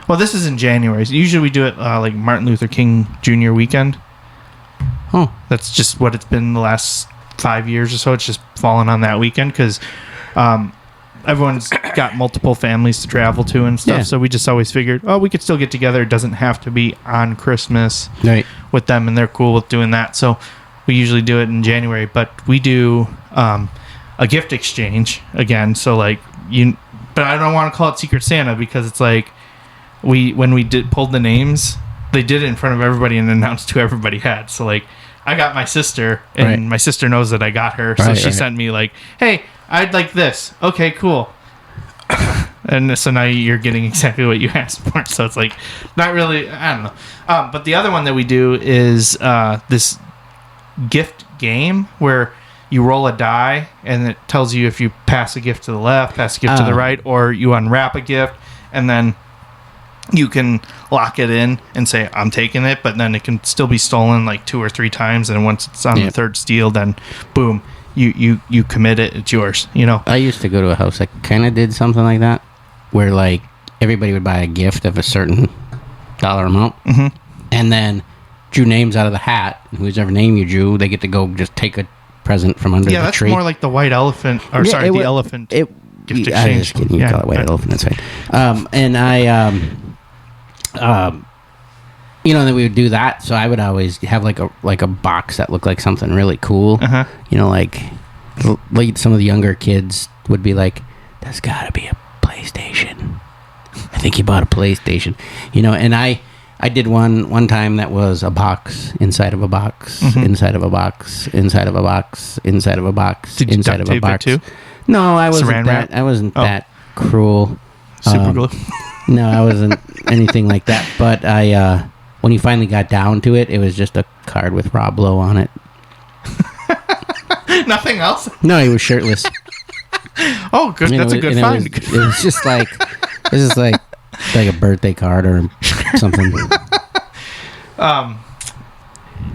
Well, this is in January. So usually we do it like Martin Luther King Jr. weekend. Oh, That's just what it's been the last 5 years or so. It's just fallen on that weekend because everyone's got multiple families to travel to and stuff. Yeah. So we just always figured, we could still get together. It doesn't have to be on Christmas right. with them, and they're cool with doing that. So we usually do it in January, but we do a gift exchange again. So like but I don't want to call it Secret Santa because it's like when we pulled the names, they did it in front of everybody and announced who everybody had. So like I got my sister, and Right. my sister knows that I got her, so Right, she right. sent me like, "Hey, I'd like this." Okay, cool. And so now you're getting exactly what you asked for. So it's like not really. I don't know. But the other one that we do is this gift game where you roll a die and it tells you if you pass a gift to the left, pass a gift to the right, or you unwrap a gift and then you can lock it in and say, I'm taking it, but then it can still be stolen like 2 or 3 times. And once it's on the third steal, then boom, you commit it. It's yours, you know? I used to go to a house that kind of did something like that, where like everybody would buy a gift of a certain dollar amount, and then drew names out of the hat. And whoever name you drew, they get to go just take a present from under the That's tree. more like the white elephant, or sorry, the elephant gift I was exchange. just kidding. You call it white elephant. That's fine. And I, then we would do that. So I would always have like a box that looked like something really cool. You know, like some of the younger kids would be like, "There's got to be a PlayStation." I think he bought a PlayStation. You know, and I did one time that was a box inside of a box, inside of a box, inside of a box, inside of a box, Did you inside duct of a tape box. it too? No, I wasn't Saran that. wrap? I wasn't that cruel. Super glue. No, I wasn't anything like that. But I, when he finally got down to it, it was just a card with Rob Lowe on it. Nothing else? No, he was shirtless. Oh, good. That's a good find. It was just like like a birthday card or something.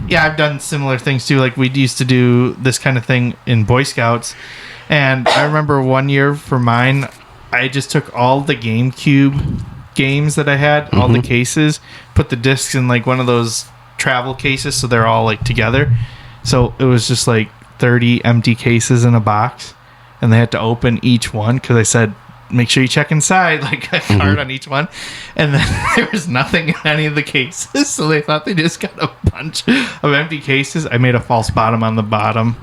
Yeah, I've done similar things too. Like we used to do this kind of thing in Boy Scouts, and I remember one year for mine, I just took all the GameCube games that I had, all the cases, put the discs in like one of those travel cases, so they're all like together. So it was just like 30 empty cases in a box, and they had to open each one because I said, make sure you check inside, like a card on each one. And then there was nothing in any of the cases, so they thought they just got a bunch of empty cases. I made a false bottom on the bottom,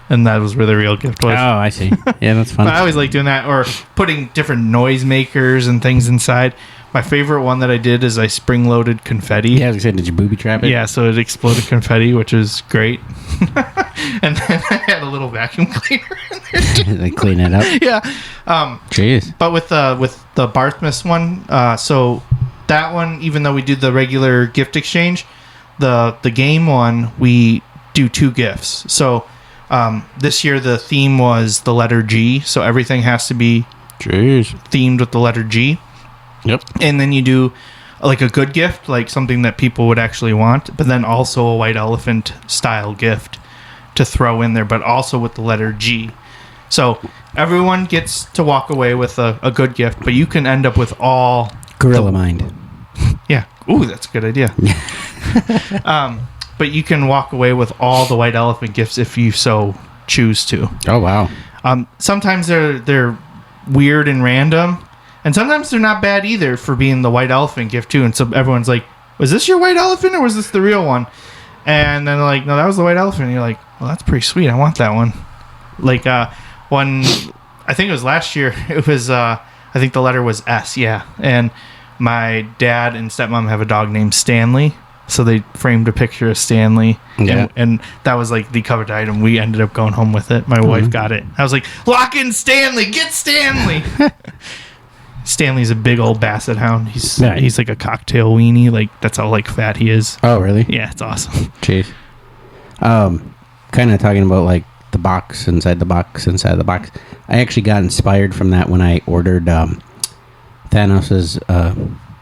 and that was where the real gift was. Oh, I see. Yeah, that's fun. But I always like doing that, or putting different noise makers and things inside. My favorite one that I did is I spring-loaded confetti. Yeah, I was gonna say, did you booby trap it? Yeah, so it exploded confetti, which is great. And then I had a little vacuum cleaner in there. They clean it up. Yeah. Jeez. But with the Barthmas one, so that one, even though we do the regular gift exchange, the game one, we do 2 gifts. So this year the theme was the letter G, so everything has to be themed with the letter G. Yep. And then you do like a good gift, like something that people would actually want, but then also a white elephant style gift to throw in there, but also with the letter G. So everyone gets to walk away with a good gift, but you can end up with all Gorilla Mind. Yeah. Ooh, that's a good idea. But you can walk away with all the white elephant gifts if you so choose to. Oh wow. Sometimes they're weird and random, and sometimes they're not bad either for being the white elephant gift too. And so everyone's like, was this your white elephant or was this the real one? And then they're like, no, that was the white elephant. And you're like, well, that's pretty sweet. I want that one. Like one, I think it was last year. It was, I think the letter was S. Yeah. And my dad and stepmom have a dog named Stanley. So they framed a picture of Stanley. Yeah. And that was like the covered item. We ended up going home with it. My wife got it. I was like, lock in Stanley. Get Stanley. Stanley's a big old basset hound. He's like a cocktail weenie. Like that's how like fat he is. Oh really? Yeah, it's awesome. Jeez. Kind of talking about like the box inside the box inside the box. I actually got inspired from that when I ordered Thanos's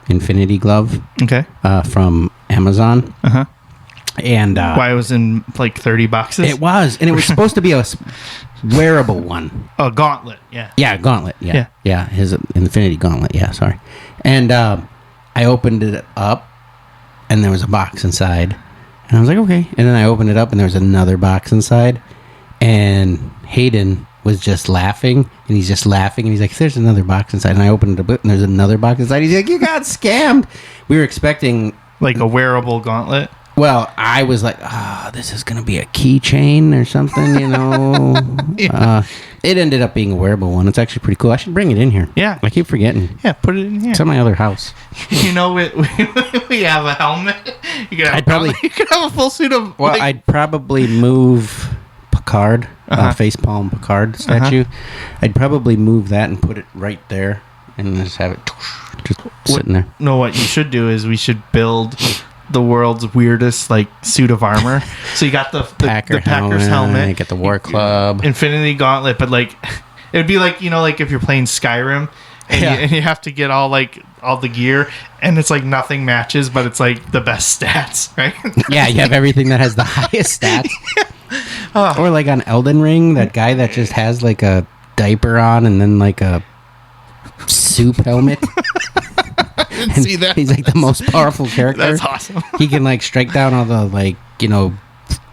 Infinity Glove. Okay. From Amazon. And Why it was in like 30 boxes? it was, and it was supposed to be a wearable one. A gauntlet, yeah. Yeah, gauntlet. Yeah, his Infinity Gauntlet. Yeah, sorry. And I opened it up, and there was a box inside, and I was like, okay. And then I opened it up, and there was another box inside, and Hayden was just laughing, and he's just laughing, and he's like, there's another box inside. And I opened it up, and there's another box inside. He's like, you got scammed. We were expecting like a wearable gauntlet. Well, I was like, this is going to be a keychain or something, you know. Yeah. It ended up being a wearable one. It's actually pretty cool. I should bring it in here. Yeah. I keep forgetting. Yeah, put it in here. It's at my other house. You know, we have a helmet. You could have, you could have a full suit of... Well, I'd probably move Picard, facepalm Picard statue. I'd probably move that and put it right there and just have it just sitting there. No, what you should do is we should build the world's weirdest like suit of armor. So you got the Packers helmet, you get the War Club, Infinity Gauntlet, but like it would be like, you know, like if you're playing Skyrim and you have to get all the gear, and it's like nothing matches, but it's like the best stats, right? Yeah, you have everything that has the highest stats. Or like on Elden Ring, that guy that just has like a diaper on and then like a soup helmet. See that? He's like the most powerful character. That's awesome. He can like strike down all the like, you know,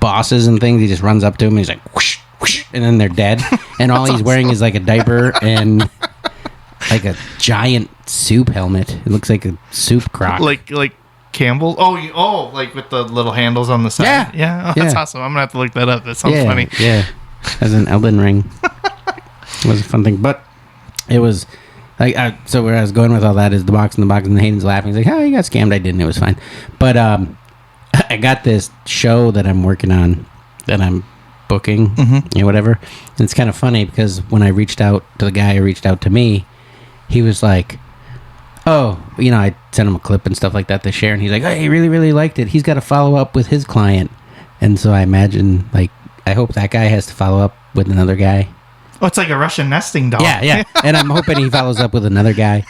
bosses and things. He just runs up to him and he's like whoosh, whoosh, and then they're dead. And all he's wearing is like a diaper and like a giant soup helmet. It looks like a soup crock. Like Campbell. Oh, like with the little handles on the side. Yeah. That's awesome. I'm gonna have to look that up. That sounds funny. Yeah, as an Elden Ring. It was a fun thing, but it was. Like, so where I was going with all that is the box, and Hayden's laughing. He's like, oh, you got scammed. I didn't. It was fine. But I got this show that I'm working on that I'm booking, whatever. And it's kind of funny because when I reached out to the guy who reached out to me, he was like, oh, you know, I sent him a clip and stuff like that to share. And he's like, oh, he really, really liked it. He's got to follow up with his client. And so I imagine, like, I hope that guy has to follow up with another guy. Oh, it's like a Russian nesting doll. Yeah. And I'm hoping he follows up with another guy,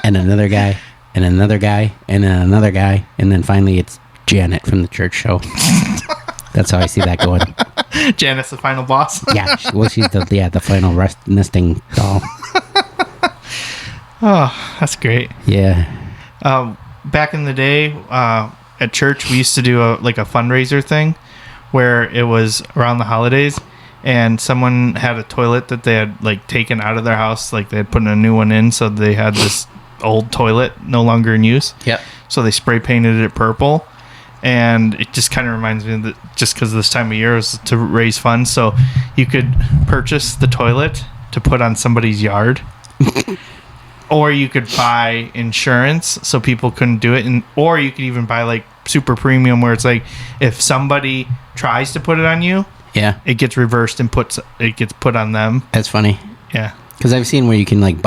and another guy, and another guy, and then another guy, and then finally it's Janet from the church show. That's how I see that going. Janet's the final boss. Yeah, well, she's the final nesting doll. Oh, that's great. Yeah. Back in the day, at church, we used to do a fundraiser thing where it was around the holidays. And someone had a toilet that they had like taken out of their house, like they had put a new one in, so they had this old toilet no longer in use. Yep. So they spray painted it purple, and it just kind of reminds me that just because this time of year is to raise funds, so you could purchase the toilet to put on somebody's yard, or you could buy insurance so people couldn't do it, or you could even buy like super premium where it's like if somebody tries to put it on you. Yeah, it gets reversed and it gets put on them. That's funny. Yeah, because I've seen where you can like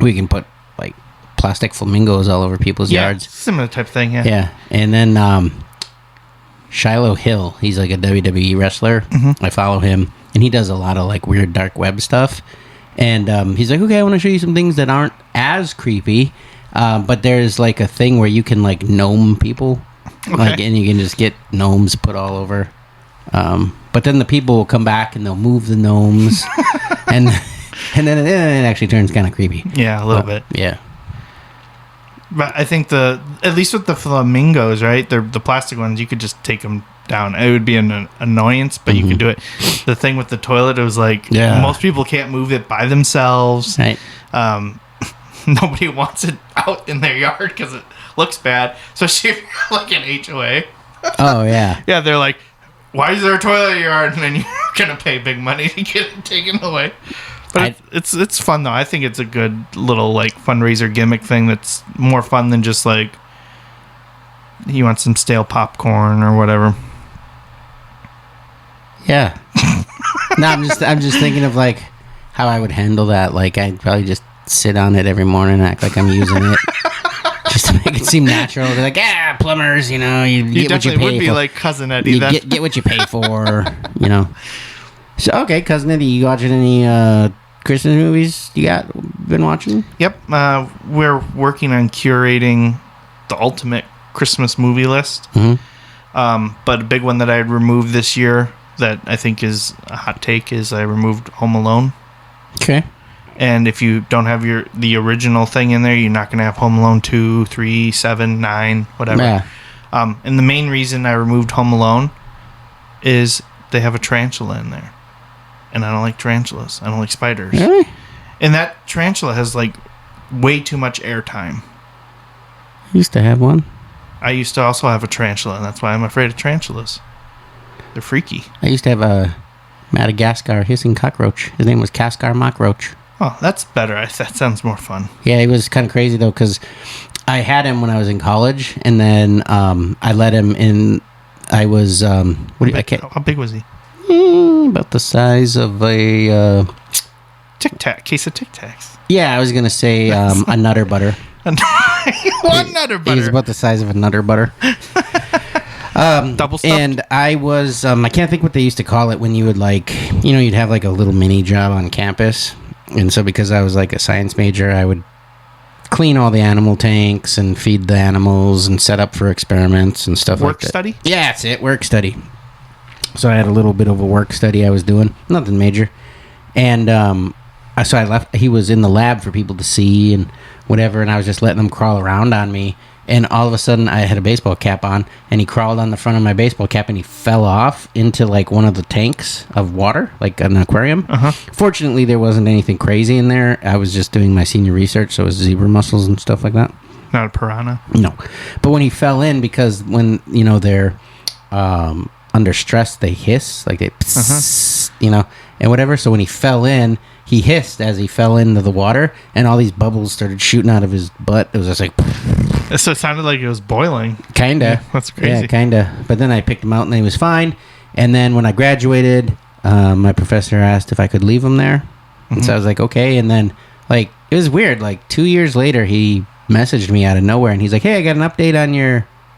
we can put like plastic flamingos all over people's yards. Similar type thing. Yeah, and then Shiloh Hill, he's like a WWE wrestler. I follow him, and he does a lot of like weird dark web stuff. And he's like, okay, I want to show you some things that aren't as creepy, but there's like a thing where you can like gnome people, like, and you can just get gnomes put all over. But then the people will come back and they'll move the gnomes, and then it actually turns kind of creepy. Yeah, a little bit. Yeah. But I think at least with the flamingos, right? The plastic ones, you could just take them down. It would be an annoyance, but you could do it. The thing with the toilet, it was like most people can't move it by themselves. Right. Nobody wants it out in their yard because it looks bad, especially if you're like an HOA. Oh yeah. Yeah, they're like, why is there a toilet in your yard? And then you're gonna pay big money to get it taken away. But it's fun though. I think it's a good little like fundraiser gimmick thing that's more fun than just like you want some stale popcorn or whatever. Yeah. No, I'm just thinking of like how I would handle that. Like I'd probably just sit on it every morning and act like I'm using it. Just to make it seem natural. They're like, plumbers, you know, you get what you pay for. You definitely would be like Cousin Eddie. You get what you pay for, you know. So, okay, Cousin Eddie, you watching any Christmas movies been watching? Yep. We're working on curating the ultimate Christmas movie list. But a big one that I removed this year that I think is a hot take is I removed Home Alone. Okay. And if you don't have the original thing in there, you're not going to have Home Alone 2, 3, 7, 9, whatever. Yeah. And the main reason I removed Home Alone is they have a tarantula in there. And I don't like tarantulas. I don't like spiders. Really? And that tarantula has, like, way too much airtime. I used to have one. I used to also have a tarantula, and that's why I'm afraid of tarantulas. They're freaky. I used to have a Madagascar hissing cockroach. His name was Kaskar Mockroach. Oh, that's better. That sounds more fun. Yeah, he was kind of crazy, though, because I had him when I was in college, and then I let him in. I was, How big was he? about the size of a... Tic Tac. Case of Tic Tacs. Yeah, I was going to say a Nutter Butter. One Nutter Butter. He was about the size of a Nutter Butter. Double stuffed? And I was, I can't think what they used to call it when you would, like, you'd have, like, a little mini job on campus. And so because I was, like, a science major, I would clean all the animal tanks and feed the animals and set up for experiments and stuff like that. Work study? Yeah, that's it, work study. So I had a little bit of a work study I was doing. Nothing major. And so I left. He was in the lab for people to see and whatever, and I was just letting him crawl around on me. And all of a sudden, I had a baseball cap on, and he crawled on the front of my baseball cap, and he fell off into, like, one of the tanks of water, like an aquarium. Uh-huh. Fortunately, there wasn't anything crazy in there. I was just doing my senior research, so it was zebra mussels and stuff like that. Not a piranha? No. But when he fell in, because when, they're under stress, they hiss, like they psst, and whatever. So when he fell in, he hissed as he fell into the water, and all these bubbles started shooting out of his butt. It was just like... So it sounded like it was boiling. Kinda. Yeah, that's crazy. Yeah, kinda. But then I picked him out, and he was fine. And then when I graduated, my professor asked if I could leave him there. And so I was like, okay. And then, like, it was weird. Like, 2 years later, he messaged me out of nowhere, and he's like, hey, I got an update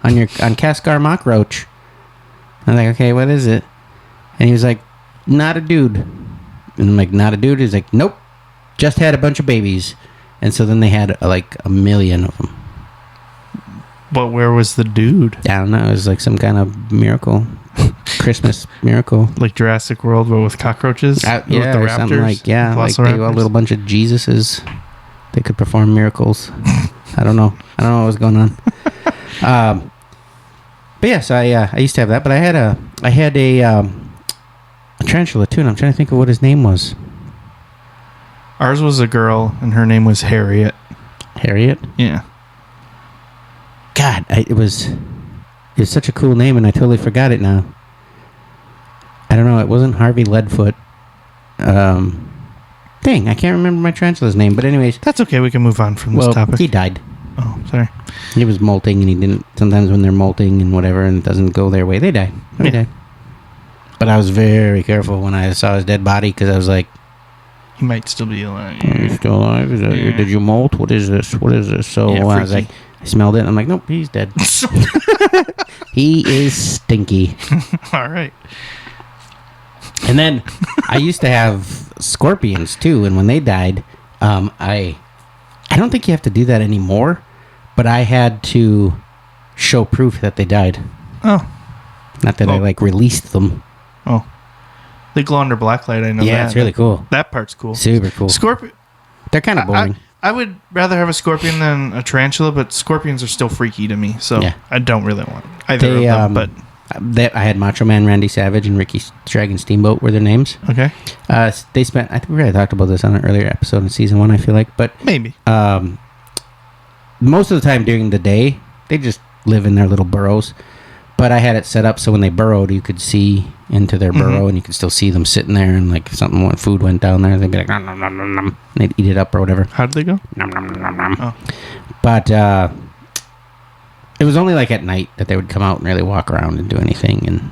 on Kaskar Mockroach. I'm like, okay, what is it? And he was like, not a dude. And I'm like, not a dude? He's like, nope, just had a bunch of babies. And so then they had like 1 million of them. But where was the dude? I don't know. It was like some kind of miracle. Christmas miracle. Like Jurassic World, but with cockroaches? Yeah, with the or raptors? something like, yeah. Like they were a little bunch of Jesuses. They could perform miracles. I don't know. What was going on. But yeah, so I used to have that. But I had a tarantula too, and I'm trying to think of what his name was. Ours was a girl, and her name was Harriet. Harriet? Yeah. God, it was such a cool name, and I totally forgot it now. I don't know. It wasn't Harvey Leadfoot. Dang, I can't remember my tarantula's name. But anyways, That's okay. We can move on from this topic. He died. Oh, sorry. He was molting, and he didn't. Sometimes when they're molting and whatever, and it doesn't go their way, they die. They die. But I was very careful when I saw his dead body, because I was like, He might still be alive. "Are you still alive? Did you molt? What is this? So Yeah, I was freaky. like, I smelled it, and I'm like, nope, he's dead. He is stinky. All right. And then I used to have scorpions too, and when they died, I don't think you have to do that anymore, but I had to show proof that they died. Oh. Not that I released them. Oh. They glow under blacklight, I know that. Yeah, it's really cool. That part's cool. Super cool. Scorpion. They're kind of boring. I would rather have a scorpion than a tarantula, but scorpions are still freaky to me, so Yeah. I don't really want either of them. But I had Macho Man Randy Savage and Ricky Dragon Steamboat were their names. okay, They spent, I think we already talked about this on an earlier episode in season 1, I feel like, but maybe. most of the time during the day, they just live in their little burrows. But I had it set up so when they burrowed, you could see into their burrow, and you could still see them sitting there. And like if food went down there, they'd be like, nom, nom, nom, nom, nom, and they'd eat it up or whatever. How did they go? Nom, nom, nom, nom. Oh. But it was only like at night that they would come out and really walk around and do anything. And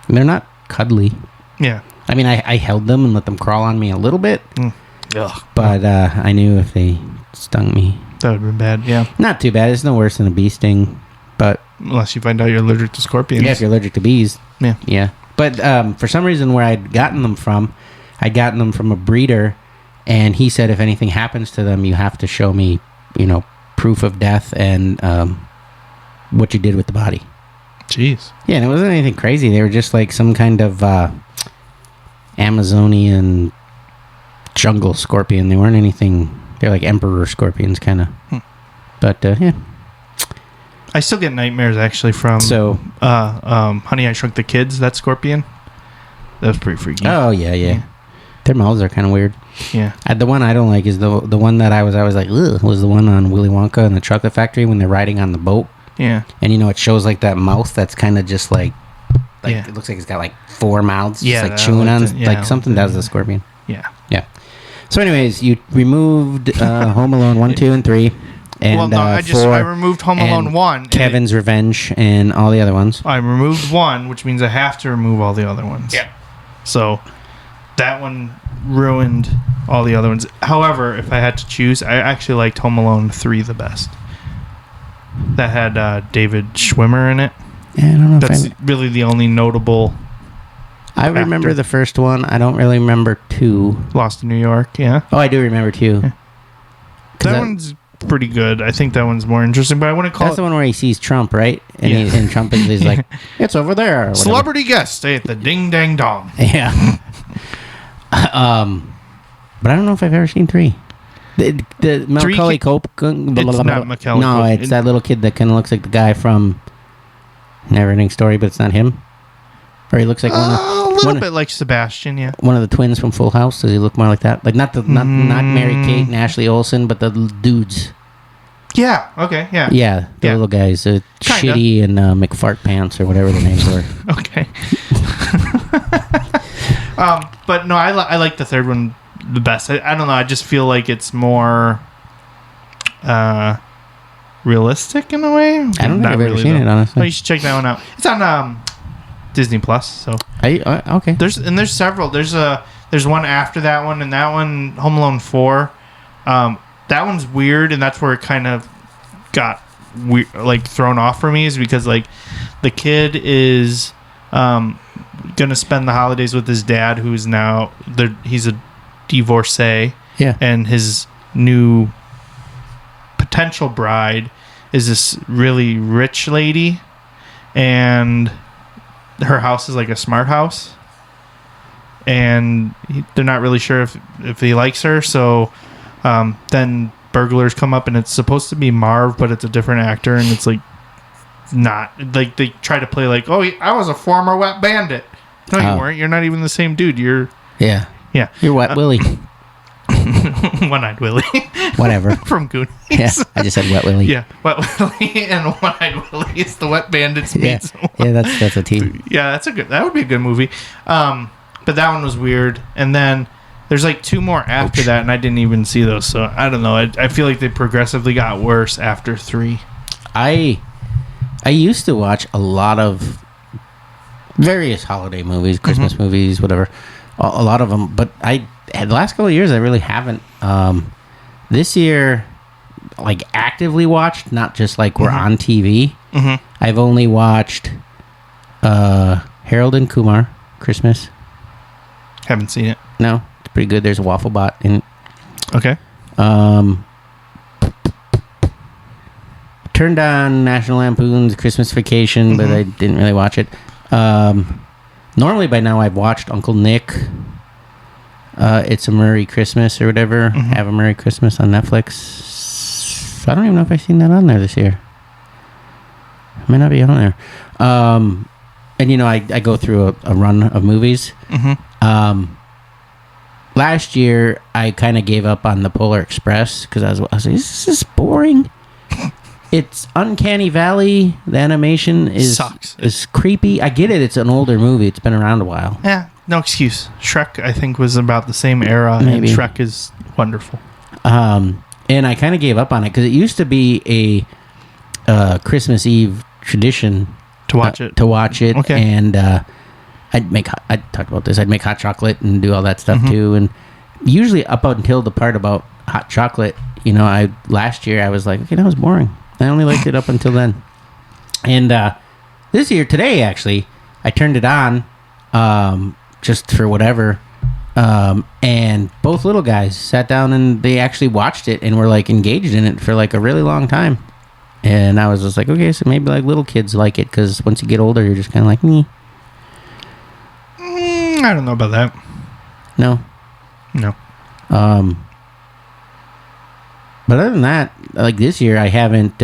they're not cuddly. Yeah. I mean, I held them and let them crawl on me a little bit. Ugh. But I knew if they stung me, That would have been bad, yeah. not too bad. It's no worse than a bee sting. But Unless you find out you're allergic to scorpions. yeah, if you're allergic to bees. Yeah. Yeah. But for some reason where I'd gotten them from a breeder, and he said if anything happens to them, you have to show me, proof of death and what you did with the body. Jeez. Yeah, and it wasn't anything crazy. They were just like some kind of Amazonian jungle scorpion. They weren't anything. They're like emperor scorpions, kind of. But yeah. I still get nightmares actually from Honey, I Shrunk the Kids. That scorpion. That was pretty freaky. Oh yeah. Their mouths are kind of weird. Yeah. The one I don't like is the one that I was like, ugh, was the one on Willy Wonka and the Chocolate Factory when they're riding on the boat. Yeah. And it shows like that mouth that's kind of just like it looks like it's got like 4 mouths, just like chewing on, like something does the scorpion. Yeah. Yeah. So, anyways, you removed Home Alone 1, 2, and 3, and I removed Home Alone 1, Kevin's Revenge, and all the other ones. I removed 1, which means I have to remove all the other ones. Yeah. So that one ruined all the other ones. However, if I had to choose, I actually liked Home Alone 3 the best. That had David Schwimmer in it. Yeah, I don't know. That's really the only notable. I remember the first one. I don't really remember 2. Lost in New York. Yeah. Oh, I do remember 2. Yeah. That one's pretty good. I think that one's more interesting, but I wouldn't call That's the one where he sees Trump, right? And and Trump is like, it's over there. Or celebrity guest stay at the Ding Dang Dong. Yeah. But I don't know if I've ever seen 3. The Macaulay Culkin. It's not Macaulay. No, it's that little kid that kind of looks like the guy from Neverending Story, but it's not him. Or he looks like a little bit like Sebastian. Yeah. One of the twins from Full House. Does he look more like that? Like not Mary Kate and Ashley Olsen, but the dudes. Yeah. Okay. Yeah. Yeah. The little guys, Shitty and McFart Pants or whatever their names were. Okay. But no, I like the third one the best. I don't know. I just feel like it's more realistic in a way. I don't think I've ever seen it, honestly. Oh, you should check that one out. It's on Disney Plus. So okay. There's several. There's one after that one, and that one, Home Alone 4. That one's weird, and that's where it kind of got like thrown off for me, is because like the kid is gonna spend the holidays with his dad, who's now he's a divorcee. Yeah. And his new potential bride is this really rich lady, and her house is like a smart house, and they're not really sure if he likes her. So then burglars come up, and it's supposed to be Marv, but it's a different actor, and it's like not like they try to play like, oh, I was a former wet bandit. No, you weren't. You're not even the same dude. You're yeah. You're Wet Willie. One-Eyed Willie. Whatever. From Goonies. Yeah, I just said Wet Willie. Yeah, Wet Willie and One-Eyed Willie is the Wet Bandits. Yeah, that's a team. Yeah, that would be a good movie. But that one was weird. And then there's like 2 more after that, and I didn't even see those. So I don't know. I feel like they progressively got worse after 3. I used to watch a lot of various holiday movies, Christmas movies, whatever. A lot of them, but the last couple of years I really haven't. This year, like actively watched, not just like we're on TV. I've only watched Harold and Kumar Christmas. Haven't seen it. No, it's pretty good. There's a waffle bot in it. Okay. Turned on National Lampoon's Christmas Vacation, but I didn't really watch it. Normally by now I've watched Uncle Nick. It's a Merry Christmas or whatever. Have a Merry Christmas on Netflix. I don't even know if I've seen that on there this year. It may not be on there. And I go through a run of movies. Last year I kind of gave up on the Polar Express because I was like, this is boring. It's Uncanny Valley. The animation sucks. Is creepy. I get it. It's an older movie. It's been around a while. Yeah, no excuse. Shrek, I think, was about the same era, Maybe. and Shrek is wonderful. And I kind of gave up on it because it used to be a Christmas Eve tradition to watch it. Okay. And I talked about this. I'd make hot chocolate and do all that stuff too. And usually up until the part about hot chocolate, last year I was like, okay, that was boring. I only liked it up until then. And this year, today, actually, I turned it on just for whatever. And both little guys sat down and they actually watched it and were like engaged in it for like a really long time. And I was just like, okay, so maybe like little kids like it because once you get older, you're just kind of like, me. I don't know about that. No. But other than that, like this year, I haven't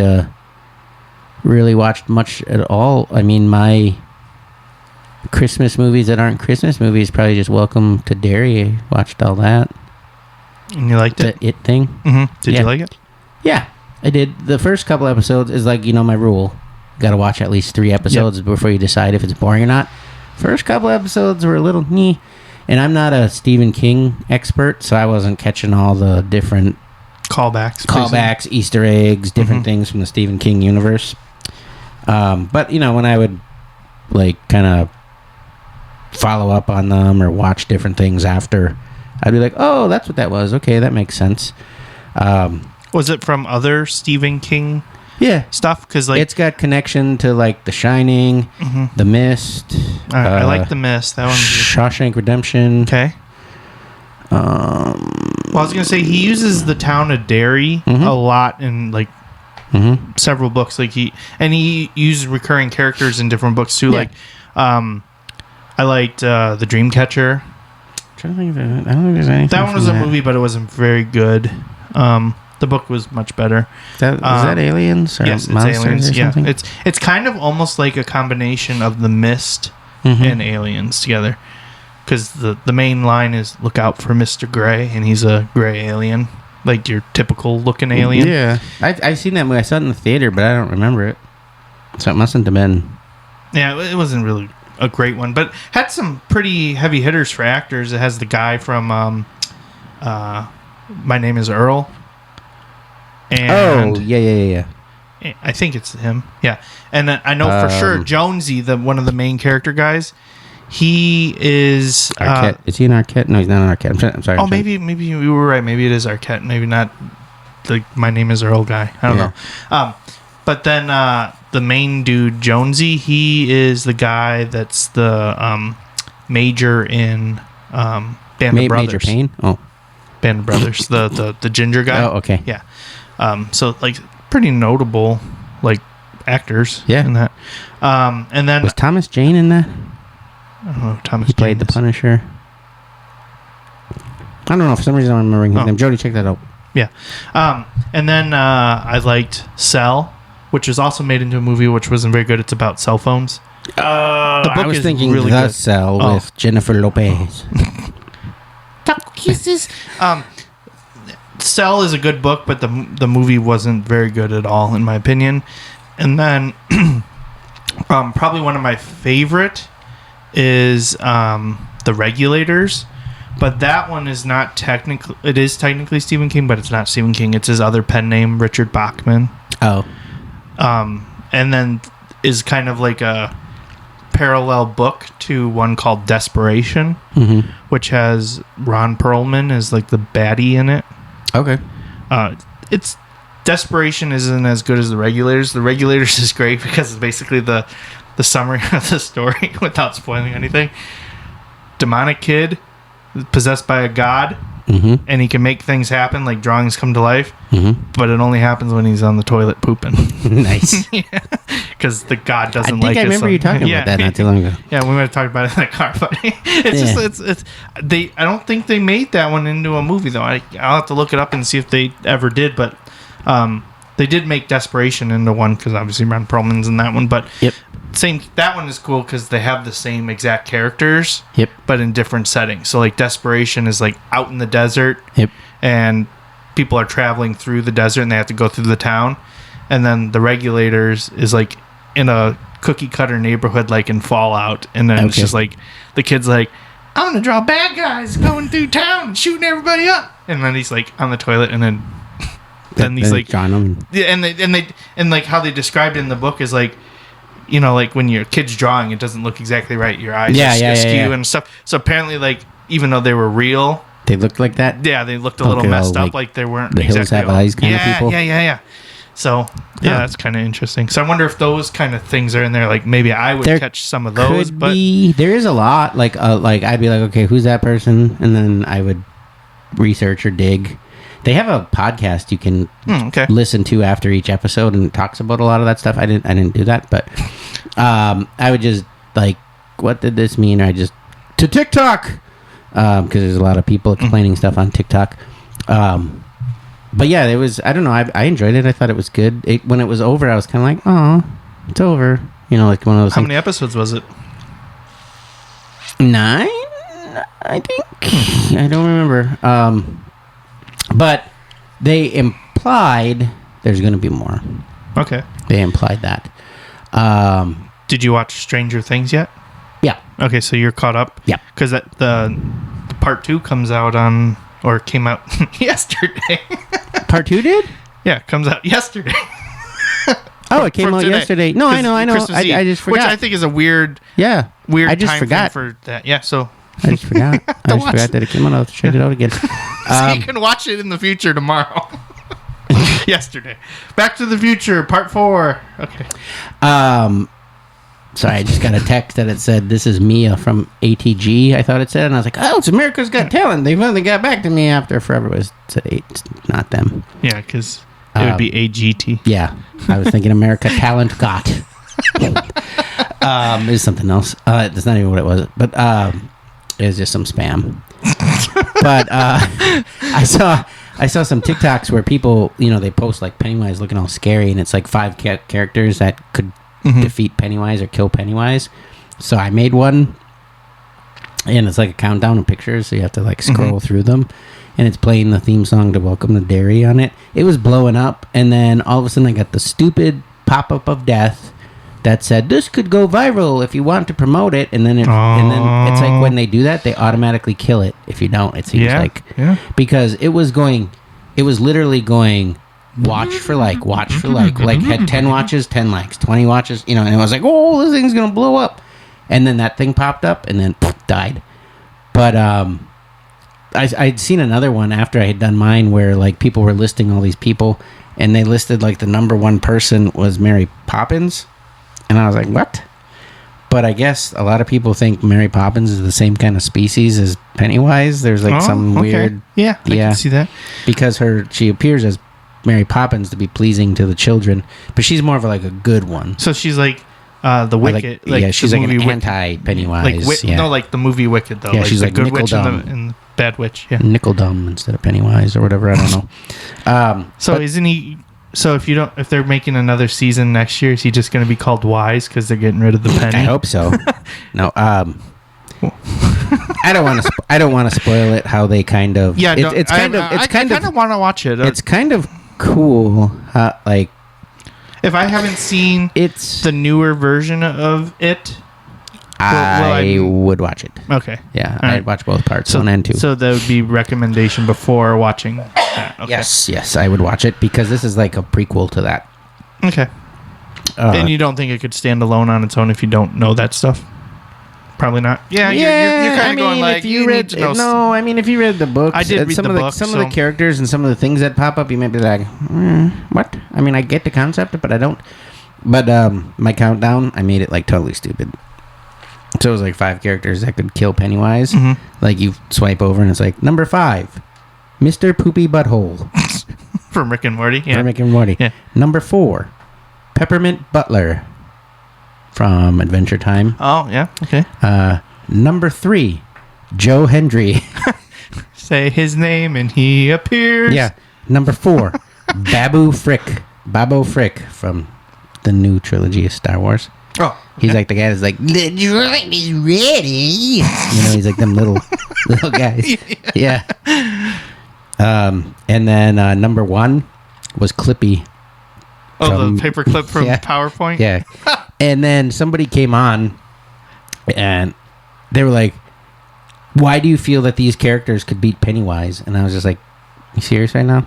really watched much at all. I mean, my Christmas movies that aren't Christmas movies, probably just Welcome to Derry. I watched all that. And you liked it? The It thing. Mm-hmm. Did you like it? Yeah, I did. The first couple episodes is like, my rule. You got to watch at least 3 episodes before you decide if it's boring or not. First couple episodes were a little meh. And I'm not a Stephen King expert, so I wasn't catching all the different callbacks, Easter eggs, different things from the Stephen King universe. But, when I would, like, kind of follow up on them or watch different things after, I'd be like, oh, that's what that was. Okay, that makes sense. Was it from other Stephen King stuff? Because like it's got connection to like The Shining, The Mist. I like The Mist. That one's Shawshank Redemption. Okay. Well, I was gonna say he uses the town of Derry a lot in like several books. Like he uses recurring characters in different books too. Yeah. Like, I liked The Dreamcatcher. I don't think there's anything. That one was a movie, but it wasn't very good. The book was much better. Is that aliens or yes, it's monsters aliens. or something? Yeah, it's kind of almost like a combination of The Mist and Aliens together. Because the main line is "Look out for Mr. Gray," and he's a gray alien, like your typical looking alien. Yeah, I've seen that movie. I saw it in the theater, but I don't remember it. So it mustn't have been. Yeah, it wasn't really a great one, but had some pretty heavy hitters for actors. It has the guy from My Name Is Earl. And yeah. I think it's him. Yeah, and I know for sure Jonesy, one of the main character guys. He is. Arquette. Is he an Arquette? No, he's not an Arquette. I'm sorry. Maybe you were right. Maybe it is Arquette. Maybe not. The My Name Is Earl guy. I don't know. But then the main dude Jonesy, he is the guy that's the major in Band of Brothers. Major Payne. Oh, Band of Brothers. the ginger guy. Oh, okay. Yeah. So like pretty notable like actors in that. And then was Thomas Jane in that? I don't know who Thomas He played Jane the Punisher. I don't know. For some reason, I'm remembering his name. Jody, check that out. Yeah. And then I liked Cell, which was also made into a movie, which wasn't very good. It's about cell phones. The book I was thinking really The good. Cell with Jennifer Lopez. Kisses. Cell is a good book, but the movie wasn't very good at all, in my opinion. And then probably one of my favorite is The Regulators, but that one is not technically. It is technically Stephen King, but it's not Stephen King. It's his other pen name, Richard Bachman. Oh. And then is kind of like a parallel book to one called Desperation, which has Ron Perlman as like the baddie in it. Okay. It's Desperation isn't as good as The Regulators. The Regulators is great because it's basically the summary of the story without spoiling anything. Demonic kid possessed by a god, and he can make things happen, like drawings come to life, but it only happens when he's on the toilet pooping. Nice. Because the god doesn't like it. I remember you talking about that not too long ago. Yeah, we might have talked about it in the car, but I don't think they made that one into a movie, though. I'll have to look it up and see if they ever did, but they did make Desperation into one, because obviously Ron Perlman's in that one, but that one is cool because they have the same exact characters, but in different settings. So like Desperation is like out in the desert, and people are traveling through the desert and they have to go through the town. And then The Regulators is like in a cookie cutter neighborhood, like in Fallout, and then it's just like the kid's like, I'm gonna draw bad guys going through town and shooting everybody up, and then he's like on the toilet, and then he's like, and like how they described it in the book is like, you know, like when your kid's drawing, it doesn't look exactly right. Your eyes are askew and stuff. So apparently, like, even though they were real, they looked like that. Yeah, they looked a little messed up, like they weren't the exactly hills have eyes kind of people. Yeah. So that's kind of interesting. So I wonder if those kind of things are in there. Like maybe I would catch some of those. But there is a lot. Like I'd be like, okay, who's that person? And then I would research or dig. They have a podcast you can Okay. listen to after each episode, and it talks about a lot of that stuff. I didn't do that, but I would just like, what did this mean? I just to TikTok because there's a lot of people explaining stuff on TikTok. But yeah, it was. I don't know. I enjoyed it. I thought it was good. When it was over, I was kind of like, oh, it's over. You know, like one of those. How many episodes was it? 9, I think. I don't remember. But they implied there's going to be more. Okay. They implied that. Did you watch Stranger Things yet? Yeah. Okay, so you're caught up. Yeah. Because the part 2 comes out on, or came out yesterday. Part 2 did? Yeah, it comes out yesterday. Oh, it came out today. yesterday. No, I know. Christmas Eve, I just forgot. Which I think is a weird yeah. I just time forgot for that. Yeah, so I just forgot. I just watch forgot that it came out. I'll have to check it out again. so you can watch it in the future tomorrow. Yesterday. Back to the Future, part 4. Okay. Sorry, I just got a text that it said, "This is Mia from ATG." I thought it said, and I was like, "Oh, it's America's Got Talent." They finally got back to me after forever. It said 8. It's not them. Yeah, because it would be AGT. Yeah, I was thinking America Talent Got. It was something else. That's not even what it was, but it was just some spam. But I saw some TikToks where people, they post like Pennywise looking all scary, and it's like 5 characters that could defeat Pennywise or kill Pennywise. So I made one, and it's like a countdown of pictures, so you have to like scroll through them, and it's playing the theme song to Welcome to Derry on it. It was blowing up, and then all of a sudden I got the stupid pop-up of death that said, "This could go viral if you want to promote it," and then it's like when they do that, they automatically kill it if you don't. It seems because it was literally going watch for like had 10 watches, 10 likes, 20 watches, and it was like, oh, this thing's gonna blow up, and then that thing popped up and then died. But I'd seen another one after I had done mine where like people were listing all these people, and they listed like the number 1 person was Mary Poppins, and I was like, what? But I guess a lot of people think Mary Poppins is the same kind of species as Pennywise. There's like some weird... Yeah, I can see that. Because she appears as Mary Poppins to be pleasing to the children, but she's more of like a good one. So she's like the Wicked. She's like an Wicked. anti-Pennywise. No, like the movie Wicked, though. Yeah, like she's the like good witch Nickeldum. and the bad witch. Yeah. Nickeldum instead of Pennywise or whatever. I don't know. Isn't he... So if they're making another season next year, is he just going to be called Wise because they're getting rid of the penny? I hope so. No, I don't want to spoil it. How they kind of I kind of want to watch it. It's kind of cool. Like if I haven't seen the newer version of it, I would watch it. Okay. Yeah, I'd watch both parts, 1 and 2. So that would be recommendation before watching that. Okay. Yes, I would watch it because this is like a prequel to that. Okay. And you don't think it could stand alone on its own if you don't know that stuff? Probably not. Yeah, you're kind of going like, if you read the books, I did read the books. Some of the characters and some of the things that pop up, you might be like, what? I mean, I get the concept, but I don't. But my countdown, I made it like totally stupid. So it was like 5 characters that could kill Pennywise. Like you swipe over and it's like, number 5, Mr. Poopy Butthole. From Rick and Morty. Yeah. From Rick and Morty. Yeah. Number 4, Peppermint Butler. From Adventure Time. Oh, yeah. Okay. Number 3, Joe Hendry. Say his name and he appears. Yeah. Number 4, Babu Frick from the new trilogy of Star Wars. Oh. Okay. He's like the guy that's like, the droid is ready. He's like them little guys. Yeah. And then number 1 was Clippy. Oh, the paperclip from PowerPoint? Yeah. And then somebody came on and they were like, why do you feel that these characters could beat Pennywise? And I was just like, you serious right now?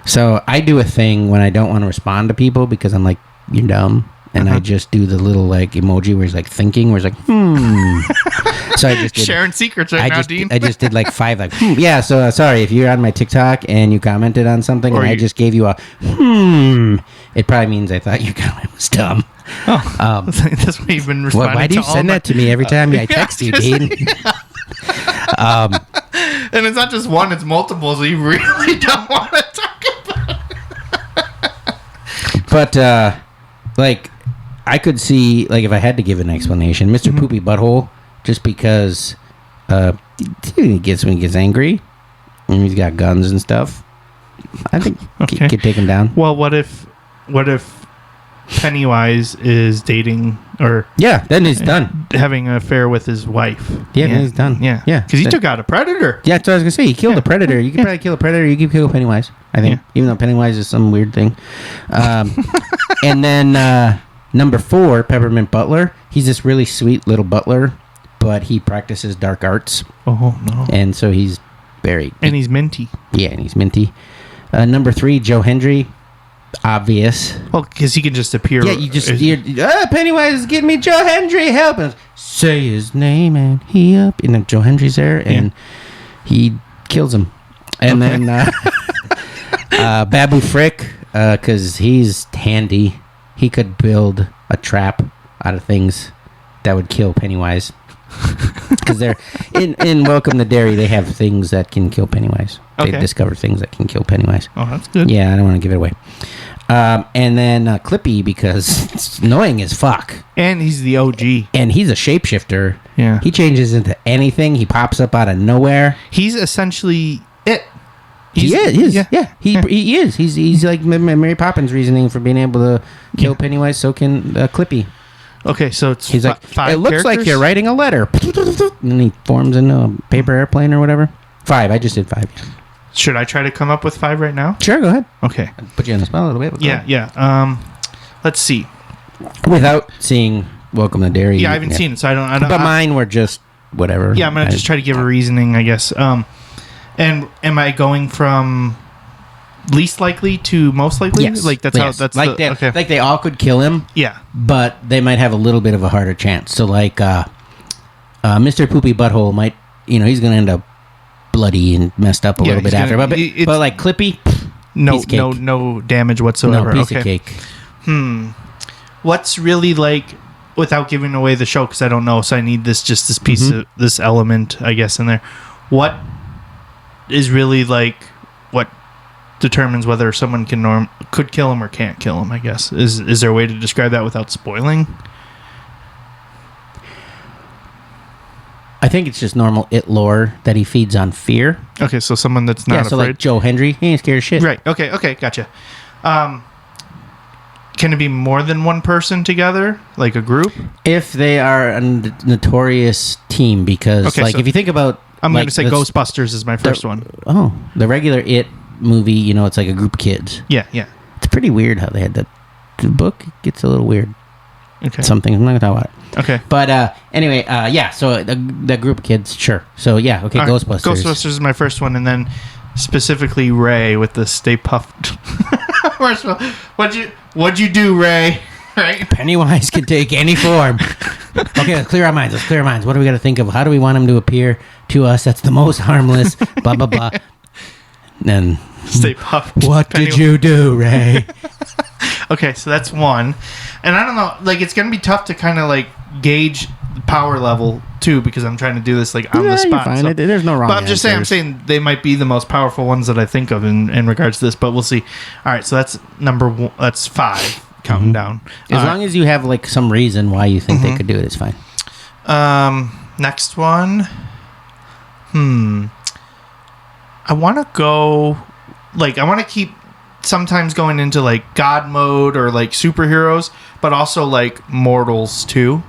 So I do a thing when I don't want to respond to people because I'm like, you're dumb. And I just do the little like emoji where he's like thinking, where he's like, So I just did, sharing secrets right now, Dean. I just did like 5 like, Yeah, so sorry if you're on my TikTok and you commented on something and I just gave you a it probably means I thought your comment was dumb. Oh, that's what you've been responding to. Why do you send that to me every time I text you, Dean? And it's not just one, it's multiple, so you really don't want to talk about it. But, like, I could see, like, if I had to give an explanation, Mr. Poopy Butthole, just because he gets when he gets angry, and he's got guns and stuff. I think he could take him down. Well, what if Pennywise is dating or then he's done. having an affair with his wife? Then he's done. Yeah, Yeah. because he took out a predator. Yeah, that's what I was going to say. He killed a predator. You could probably kill a predator. You could kill Pennywise, I think. Even though Pennywise is some weird thing. And then number 4, Peppermint Butler. He's this really sweet little butler, but he practices dark arts. Oh, no. And so he's very... And he's minty. Yeah, and he's minty. Number 3, Joe Hendry. Obvious. Well, because he can just appear. Yeah, you just... Pennywise is getting me. Joe Hendry, help him. Say his name and he up. And then Joe Hendry's there and he kills him. And then Babu Frick, because he's handy. He could build a trap out of things that would kill Pennywise. Because they're in Welcome to Derry, they have things that can kill Pennywise. They discover things that can kill Pennywise. Oh, that's good. Yeah, I don't want to give it away. And then Clippy, because it's annoying as fuck. And he's the OG. And he's a shapeshifter. Yeah. He changes into anything. He pops up out of nowhere. He's essentially it. He is. Yeah. He is. He's like Mary Poppins' reasoning for being able to kill Pennywise. So can Clippy. Okay, so it's he's like, 5 it looks characters? like you're writing a letter. And then he forms into a paper airplane or whatever. 5. I just did 5. Should I try to come up with 5 right now? Sure, go ahead. Okay. I'll put you on the spot a little bit. But Yeah. Let's see. Without seeing Welcome to Derry. Yeah, I haven't seen it, so I don't. But mine were just whatever. Yeah, I'm gonna just try to give a reasoning, I guess. And am I going from least likely to most likely? Yes. Like that's Yes. how that's like like they all could kill him. Yeah. But they might have a little bit of a harder chance. So like Mr. Poopy Butthole might, he's going to end up bloody and messed up a little bit after. But like Clippy, no damage whatsoever. No piece of cake. What's really like, without giving away the show, because I don't know, so I need this piece of this element, I guess, in there. What is really like what determines whether someone could kill him or can't kill him, I guess. Is there a way to describe that without spoiling? I think it's just normal lore that he feeds on fear. Okay, so someone that's not so afraid. like Joe Hendry, he ain't scared of shit. Right, okay, gotcha. Can it be more than one person together, like a group? If they are a notorious team, because if you think about... I'm going to say Ghostbusters is my first one. Oh, the regular movie, it's like a group of kids. Yeah. It's pretty weird how they had that. The book gets a little weird. Okay. Something. I'm not going to talk about it. Okay. But anyway, so the group of kids, sure. So yeah, okay, Ghostbusters. Ghostbusters is my first one, and then specifically Ray with the Stay Puffed. First of all, what'd you do, Ray? Right? Pennywise can take any form. Okay, let's clear our minds. What do we got to think of? How do we want him to appear to us? That's the most harmless. Blah blah blah. Then Stay Puffed. What did you do, Ray? Okay, so that's one. And I don't know, like, it's going to be tough to kind of, like, gauge the power level, too, because I'm trying to do this, like, on the spot. You're fine. There's no wrong But I'm saying they might be the most powerful ones that I think of in regards to this, but we'll see. All right, so that's number 1. That's 5, counting down. As long as you have, like, some reason why you think they could do it, it's fine. Next one. I want to go, like, I want to keep sometimes going into like God mode or like superheroes, but also like mortals too,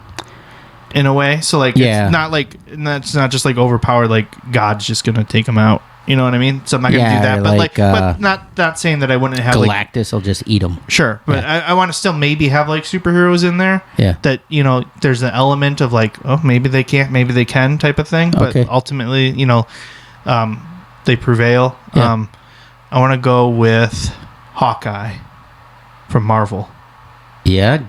in a way. So like, it's not like, it's not just like overpowered, like God's just gonna take them out. You know what I mean? So I'm not gonna do that. But but not saying that I wouldn't have Galactus will just eat them. Sure, but I want to still maybe have like superheroes in there. Yeah. That there's an element of like, oh, maybe they can't, maybe they can type of thing. But ultimately, they prevail. Yeah. I want to go with Hawkeye from Marvel. Yeah,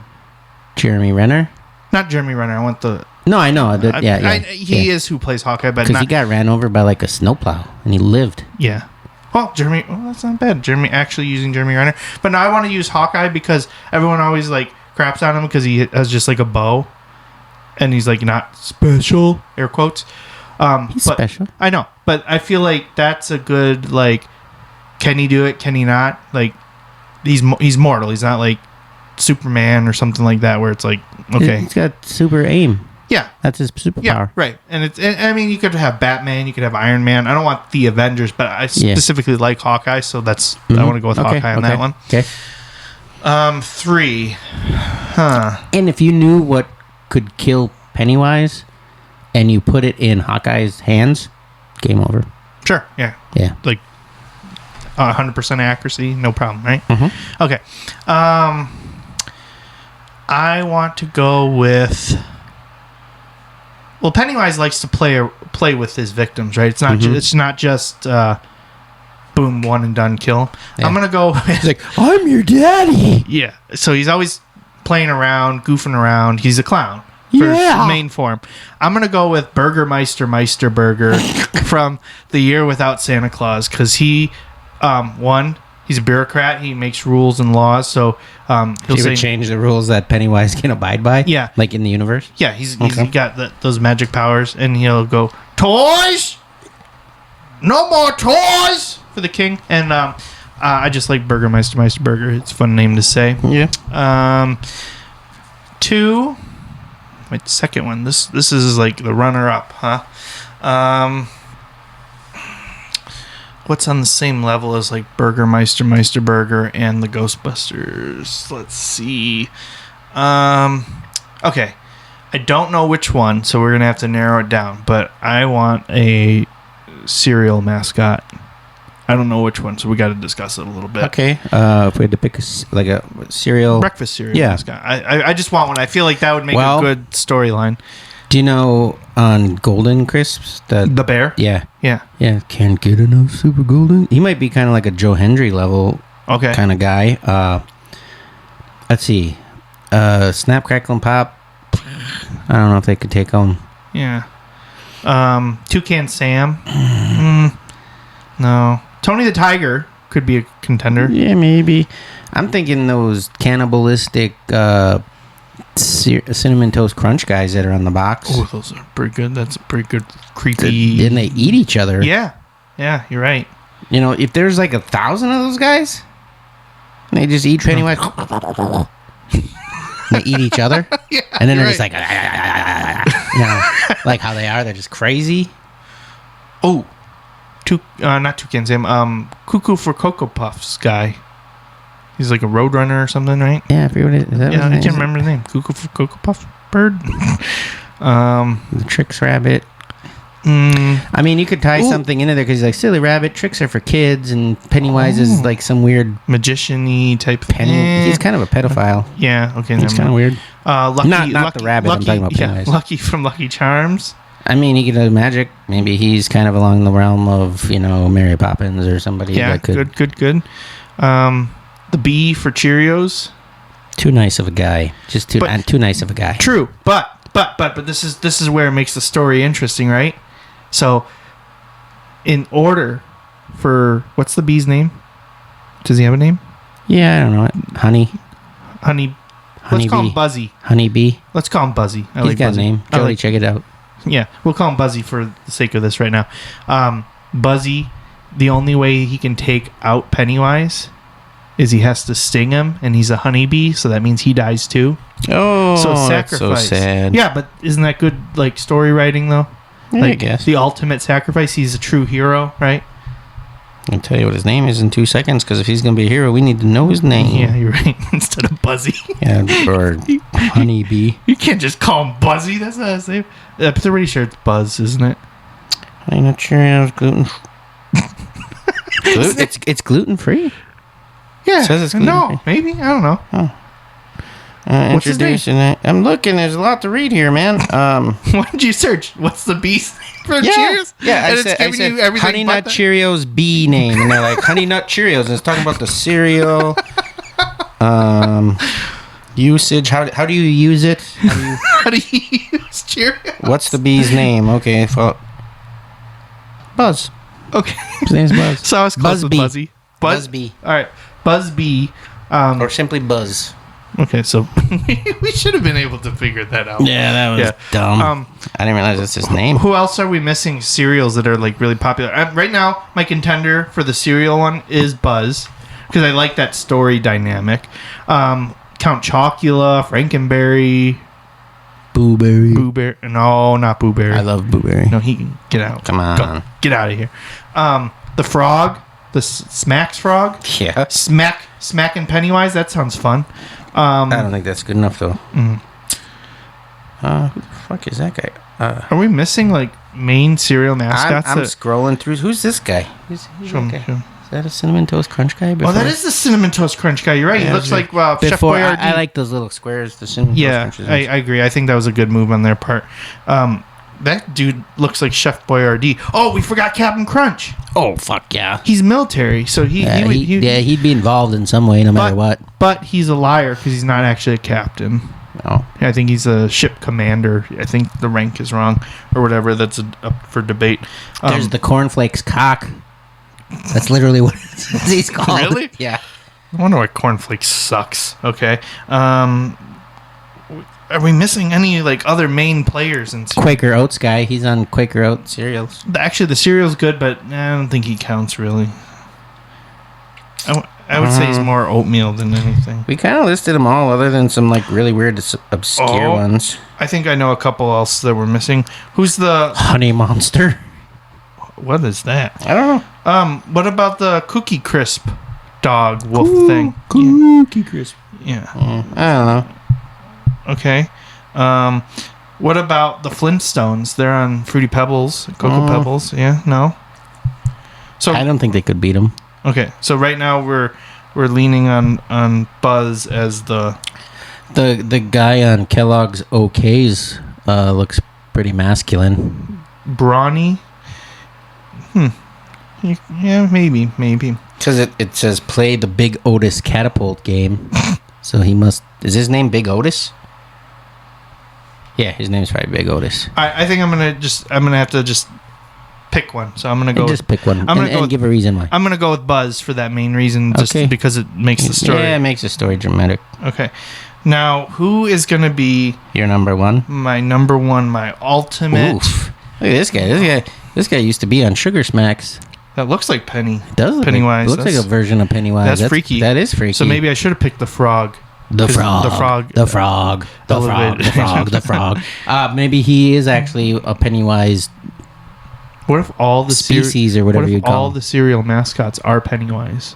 Jeremy Renner. Not Jeremy Renner. I want the. No, I know. He is who plays Hawkeye, but because he got ran over by like a snowplow and he lived. Yeah. Well, Jeremy. Well, that's not bad. Actually using Jeremy Renner, but now I want to use Hawkeye because everyone always like craps on him because he has just like a bow, and he's like not special, air quotes. He's special. I know, but I feel like that's a good, like, can he do it? Can he not? Like, he's mortal. He's not like Superman or something like that where it's like, okay. He's got super aim. Yeah. That's his superpower. Yeah, right. And I mean, you could have Batman, you could have Iron Man. I don't want the Avengers, but I specifically like Hawkeye, so that's I want to go with Hawkeye on that one. Okay. 3. And if you knew what could kill Pennywise and you put it in Hawkeye's hands, game over. Sure, yeah. Yeah. Like 100% accuracy, no problem, right? Mm-hmm. Okay. I want to go with... Well, Pennywise likes to play with his victims, right? It's not it's not just boom, one and done, kill. Yeah. I'm gonna go. He's like, I'm your daddy. Yeah. So he's always playing around, goofing around. He's a clown for his main form. I'm gonna go with Burgermeister Burger from The Year Without Santa Claus because he, he's a bureaucrat. He makes rules and laws. So he'll would change the rules that Pennywise can abide by. Yeah, like in the universe. Yeah, he's got those magic powers, and he'll go toys, no more toys for the king. And I just like Burgermeister Burger. It's a fun name to say. Yeah. 2. My second one. This is like the runner up, huh? What's on the same level as like Burgermeister Burger and the Ghostbusters? Let's see. Okay. I don't know which one, so we're gonna have to narrow it down. But I want a cereal mascot. I don't know which one, so we got to discuss it a little bit. Okay. If we had to pick a cereal, breakfast cereal mascot. I just want one. I feel like that would make a good storyline. Do you know on Golden Crisps that the bear? Yeah. Yeah. Can't get enough Super Golden. He might be kind of like a Joe Hendry level, kind of guy. Let's see, Snap, Crackle, and Pop. I don't know if they could take home. Yeah. Toucan Sam. No. Tony the Tiger could be a contender. Yeah, maybe. I'm thinking those cannibalistic Cinnamon Toast Crunch guys that are on the box. Oh, those are pretty good. That's a pretty good creepy. Didn't they eat each other? Yeah, you're right. You know, if there's like 1,000 of those guys, and they just eat Pennywise. They eat each other, and then they're just like, like how they are. They're just crazy. Oh, not Toucan Sam. Cuckoo for Cocoa Puffs guy. He's like a roadrunner or something, right? Yeah, I forget what it is. I can't remember his name. Cuckoo for Cocoa Puff bird. The Tricks Rabbit. I mean, you could tie something into there because he's like, silly rabbit, tricks are for kids, and Pennywise is like some weird magician-y type thing. He's kind of a pedophile. Yeah, okay. It's kind of weird. Lucky, not the rabbit, I'm talking about Pennywise. Yeah, Lucky from Lucky Charms. I mean, he could do magic. Maybe he's kind of along the realm of, Mary Poppins or somebody that could... Good. The bee for Cheerios. Too nice of a guy. Too nice of a guy. True, but this is where it makes the story interesting, right? So, in order for... What's the bee's name? Does he have a name? Yeah, I don't know. Honey. Let's call him Buzzy. Honeybee. Let's call him Buzzy. He's got Buzzy. a name. Jody, check it out. Yeah, we'll call him Buzzy for the sake of this right now. Buzzy, the only way he can take out Pennywise is he has to sting him, and he's a honeybee, so that means he dies too. Oh, so sacrifice. That's so sad. Yeah, but isn't that good, like, story writing, though? Yeah, I guess. The ultimate sacrifice. He's a true hero, right? I'll tell you what his name is in 2 seconds, because if he's going to be a hero, we need to know his name. Yeah, you're right. Instead of Buzzy. Yeah, or Honeybee. You can't just call him Buzzy. That's not his name. I'm pretty sure it's Buzz, isn't it? I'm not sure it's gluten. It's gluten-free? Yeah. It says it's gluten-free. No, maybe. I don't know. Oh. What's his name? I'm looking. There's a lot to read here, man. What did you search? What's the beast for Cheerios? Yeah, I said Honey Nut Cheerios bee name, and they're like Honey Nut Cheerios, and it's talking about the cereal. Usage. How do you use it? How do you use Cheerios? What's the bee's name? Okay, Buzz. Okay, his name's Buzz. So I was close with Buzzy. Buzzbee. All right, Buzzbee. Or simply Buzz. Okay, so we should have been able to figure that out. Yeah, that was dumb. I didn't realize that's his name. Who else are we missing cereals that are like really popular? Right now, my contender for the cereal one is Buzz, because I like that story dynamic. Count Chocula, Frankenberry, Boo Berry. Boo Berry. No, not Boo Berry. I love Boo Berry. No, he can get out. Come on. Go. Get out of here. The frog, the Smacks frog. Yeah. Smack and Pennywise. That sounds fun. I don't think that's good enough, though. Mm-hmm. Who the fuck is that guy? Are we missing like main cereal mascots? I'm scrolling through. Who's this guy? Who's Show that guy? him. Is that a Cinnamon Toast Crunch guy? Oh, that is the Cinnamon Toast Crunch guy. You're right. Yeah, he looks like Chef Before, Boyardee. I like those little squares, the Cinnamon Toast Crunches. I agree. I think that was a good move on their part. That dude looks like Chef Boyardee. Oh, we forgot Captain Crunch. Oh, fuck yeah. He's military, so he'd be involved in some way no matter what. But he's a liar because he's not actually a captain. Oh. I think he's a ship commander. I think the rank is wrong or whatever. That's up for debate. There's the Cornflakes cock. That's literally what he's called. Really? Yeah. I wonder why cornflakes sucks. Okay. Are we missing any like other main players in Quaker Oats guy? He's on Quaker Oats cereals. Actually, the cereal's good, but I don't think he counts really. I would say he's more oatmeal than anything. We kind of listed them all, other than some like really weird, obscure ones. I think I know a couple else that we're missing. Who's the Honey Monster? What is that? I don't know. What about the Cookie Crisp dog wolf thing? Cookie Crisp. Yeah. I don't know. Okay. What about the Flintstones? They're on Fruity Pebbles, Cocoa Pebbles. Yeah. No. So I don't think they could beat them. Okay. So right now we're leaning on Buzz as the guy on Kellogg's OKs looks pretty masculine. brawny. Yeah, maybe. Because it says play the Big Otis catapult game. So he must... Is his name Big Otis? Yeah, his name's probably Big Otis. I think I'm gonna have to just pick one. So I'm gonna go. Just pick one. I'm gonna go with, give a reason why. I'm gonna go with Buzz for that main reason, just Okay. because it makes the story. Yeah, it makes the story dramatic. Okay. Now, who is gonna be Your number one? my number one, my ultimate? Oof. Look at this guy. This guy used to be on Sugar Smacks. That looks like Penny. It does look Pennywise. Looks like a version of Pennywise. That's freaky. That is freaky. So maybe I should have picked the frog. The frog. Maybe he is actually a Pennywise. What if all the species or whatever what if you call all them? the cereal mascots are Pennywise?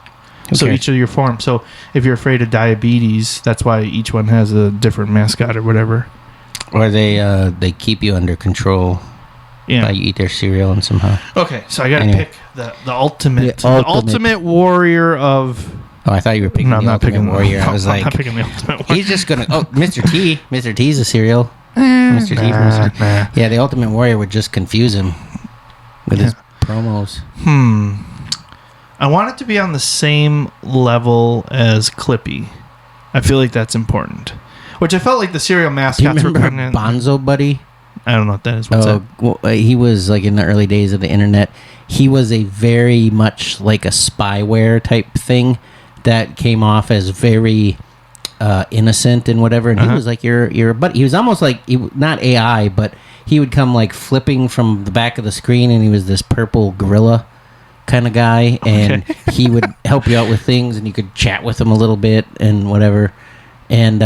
So Okay. each of your forms. So if you're afraid of diabetes, that's why each one has a different mascot or whatever. Or they keep you under control. Yeah. You eat their cereal and somehow. Okay, so I got to Anyway. pick the ultimate, The the ultimate. ultimate warrior of. Oh, I thought you were picking No, I'm the not Ultimate picking Warrior. No, I was I'm like, not picking the ultimate warrior. he's just gonna. Oh, Mr. T. Mr. T's a cereal. Mr. T. from Mr. Nah. Yeah, the Ultimate Warrior would just confuse him with his promos. I want it to be on the same level as Clippy. I feel like that's important. Which I felt like the cereal Do you mascots were remember kind of. Bonzo Buddy? I don't know what that is. What's that? Well, he was like in the early days of the internet. He was a very much like a spyware type thing that came off as very innocent and whatever. And he was like your buddy. He was almost like not AI, but he would come like flipping from the back of the screen, and he was this purple gorilla kind of guy, and he would help you out with things, and you could chat with him a little bit and whatever. And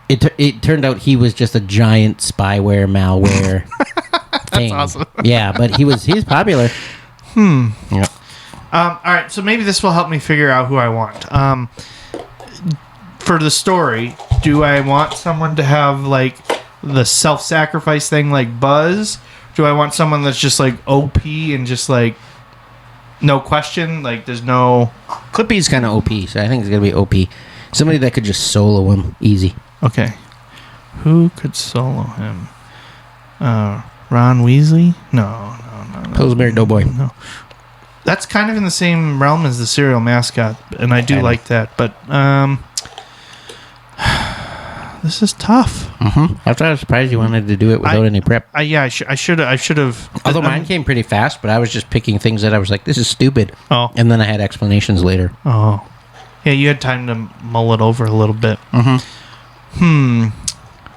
it turned out he was just a giant spyware malware thing. That's awesome. Yeah, but he was popular. Yeah. All right, so maybe this will help me figure out who I want. For the story, do I want someone to have like the self-sacrifice thing like Buzz? Do I want someone that's just like OP and just like no question? Like there's no... Clippy's kind of OP, so I think it's going to be OP. Somebody that could just solo him easy. Okay. Who could solo him? Ron Weasley? No. Pillsbury Doughboy. No. That's kind of in the same realm as the cereal mascot, and I do like that. But this is tough. I thought I was surprised you wanted to do it without any prep. I should have. Although mine came pretty fast, but I was just picking things that I was like, this is stupid. Oh. And then I had explanations later. Oh. Yeah, you had time to mull it over a little bit.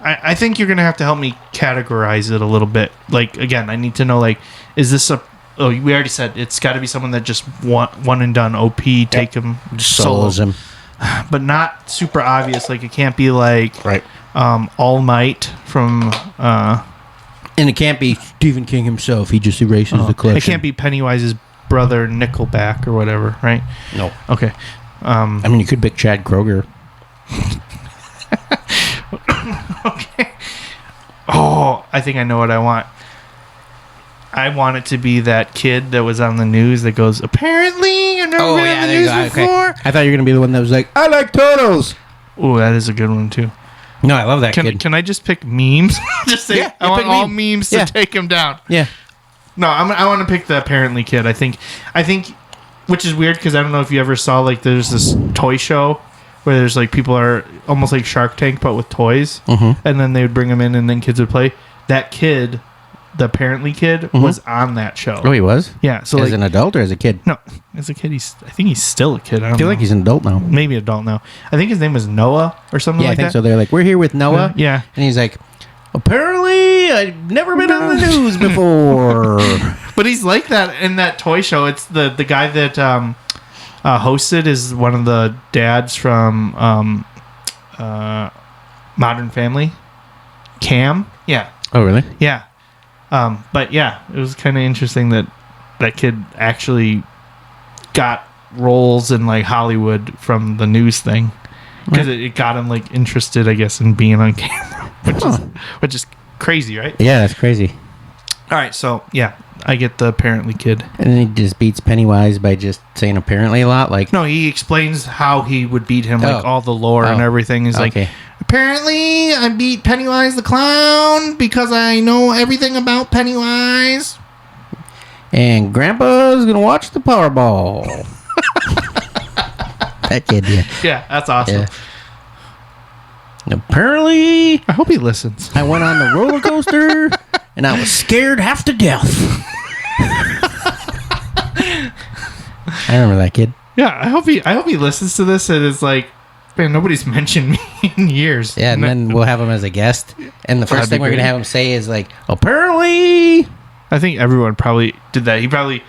I think you're gonna have to help me categorize it a little bit. Like, again, I need to know, like, is this a... Oh, we already said it's got to be someone that just one and done. OP, take him Solos him. but not super obvious. Like, it can't be like Right. All Might from... And it can't be Stephen King himself. He just erases the collection. It can't be Pennywise's brother Nickelback or whatever, right? No. Okay. I mean, you could pick Chad Kroger. Okay. Oh, I think I know what I want. I want it to be that kid that was on the news that goes, apparently, I've never been on the news before. Okay. I thought you were going to be the one that was like, I like turtles. Oh, that is a good one, too. No, I love that kid. Can I just pick memes? Just say, Yeah, I want pick all meme. memes to Yeah. take him down. Yeah. No, I want to pick the apparently kid. I think, which is weird because I don't know if you ever saw, like, there's this toy show where there's, like, people are almost like Shark Tank, but with toys. Mm-hmm. And then they would bring them in and then kids would play. That kid, the apparently kid, was on that show. Oh, he was? Yeah. So, As like, an adult or as a kid? no, as a kid, I think he's still a kid. I I don't feel know. like he's an adult now. Maybe adult now. I think his name was Noah or something Yeah, like I think that. so. They're like, we're here with Noah. Yeah. And he's like, apparently, I've never been on the news before. But he's like that in that toy show. It's the guy that hosted is one of the dads from Modern Family. Cam? Yeah. Oh, really? Yeah. But yeah, it was kind of interesting that kid actually got roles in like Hollywood from the news thing. Because it got him like interested, I guess, in being on camera. Which is crazy, right? Yeah, that's crazy. All right, so yeah, I get the apparently kid. And then he just beats Pennywise by just saying apparently a lot. Like, No, he explains how he would beat him, like Oh. all the lore and Oh. everything. He's Okay. like, apparently I beat Pennywise the clown because I know everything about Pennywise. and Grandpa's going to watch the Powerball. That kid, yeah. Yeah, that's awesome. Yeah. And apparently, I hope he listens. I went on the roller coaster and I was scared half to death. I remember that kid. Yeah, I hope he listens to this and is like, man, nobody's mentioned me in years. Yeah, and then we'll have him as a guest. And the That'd first be thing we're going great. to have him say is like, apparently. I think everyone probably did that. He probably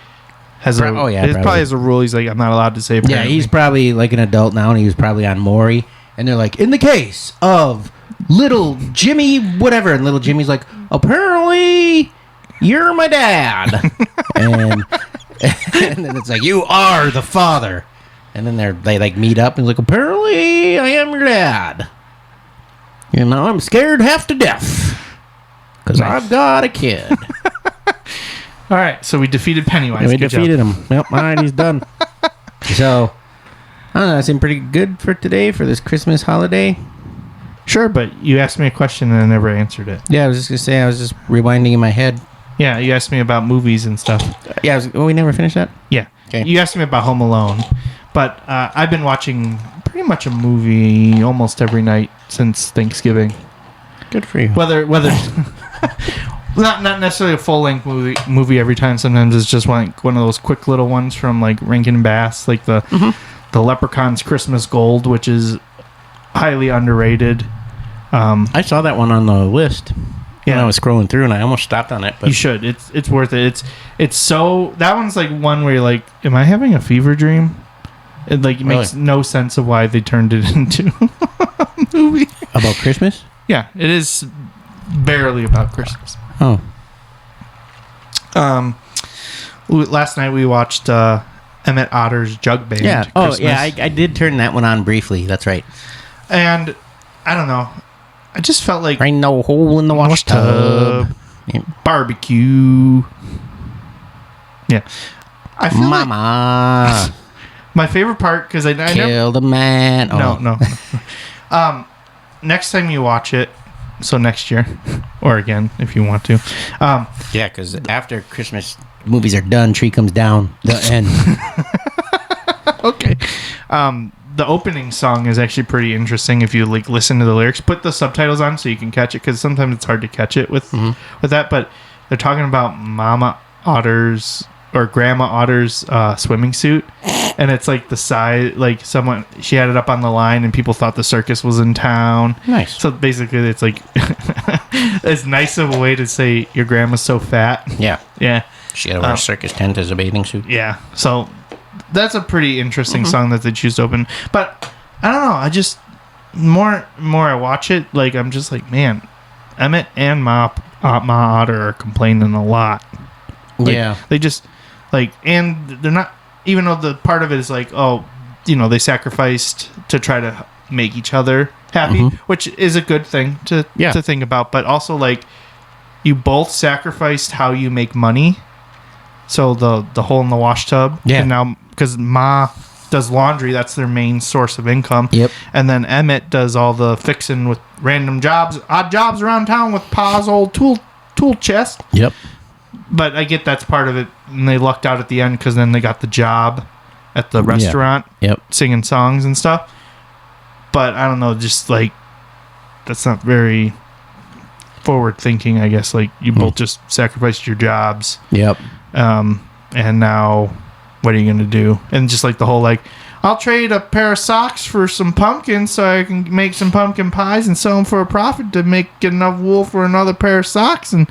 has a Oh, yeah, it probably. probably has a rule. He's like, I'm not allowed to say Yeah, apparently. he's probably like an adult now, and he was probably on Maury. And they're like, in the case of little Jimmy, whatever. And little Jimmy's like, apparently, you're my dad. and then it's like, you are the father. And then they like meet up and like, apparently, I am your dad. You know, I'm scared half to death. Because Nice. I've got a kid. All right, so we defeated Pennywise. And we Good job. defeated him. Yep, all right, he's done. So, I don't know, that seemed pretty good for today, for this Christmas holiday. Sure, but you asked me a question and I never answered it. Yeah, I was just going to say, I was just rewinding in my head. Yeah, you asked me about movies and stuff. Yeah, we never finished that? Yeah. Okay. You asked me about Home Alone, but I've been watching pretty much a movie almost every night since Thanksgiving. Good for you. Whether not necessarily a full length movie every time. Sometimes it's just one of those quick little ones from like Rankin Bass, like the Leprechaun's Christmas Gold, which is highly underrated. I saw that one on the list when Yeah. I was scrolling through, and I almost stopped on it. But You should. It's worth it. It's so that one's like one where you're like, am I having a fever dream? It like makes no sense of why they turned it into a movie. About Christmas? Yeah, it is barely about Christmas. Oh. Last night we watched Emmett Otter's Jug Band. Yeah. Oh, Christmas. yeah, I did turn that one on briefly. That's right. And I don't know. I just felt like Ain't no hole in the wash tub. barbecue. Yeah, I feel like Mama, my favorite part because I never. kill the man. Oh. No. Next time you watch it, so next year, or again if you want to. Yeah, because after Christmas movies are done, tree comes down. The end. Okay. The opening song is actually pretty interesting if you like listen to the lyrics. Put the subtitles on so you can catch it because sometimes it's hard to catch it with that. But they're talking about Mama Otter's or Grandma Otter's swimming suit, and it's like the size, like she had it up on the line, and people thought the circus was in town. Nice. So basically, it's like it's nice of a way to say your grandma's so fat. Yeah. Yeah. She had to wear a circus tent as a bathing suit. Yeah. So that's a pretty interesting song that they choose to open. But I don't know. I just more I watch it, like I'm just like, man, Emmett and Ma Otter are complaining a lot. Like, yeah. They just like, and they're not, even though the part of it is like, oh, they sacrificed to try to make each other happy, which is a good thing to think about. But also, like, you both sacrificed how you make money. So the hole in the wash tub. Yeah. And now, because Ma does laundry, that's their main source of income. Yep. And then Emmett does all the fixing with random jobs, odd jobs around town with Pa's old tool chest. Yep. But I get that's part of it, and they lucked out at the end because then they got the job at the restaurant, singing songs and stuff. But I don't know, just like that's not very forward thinking, I guess. Like you both just sacrificed your jobs. Yep. And now what are you gonna do? And just like the whole like, I'll trade a pair of socks for some pumpkins so I can make some pumpkin pies and sell them for a profit to get enough wool for another pair of socks and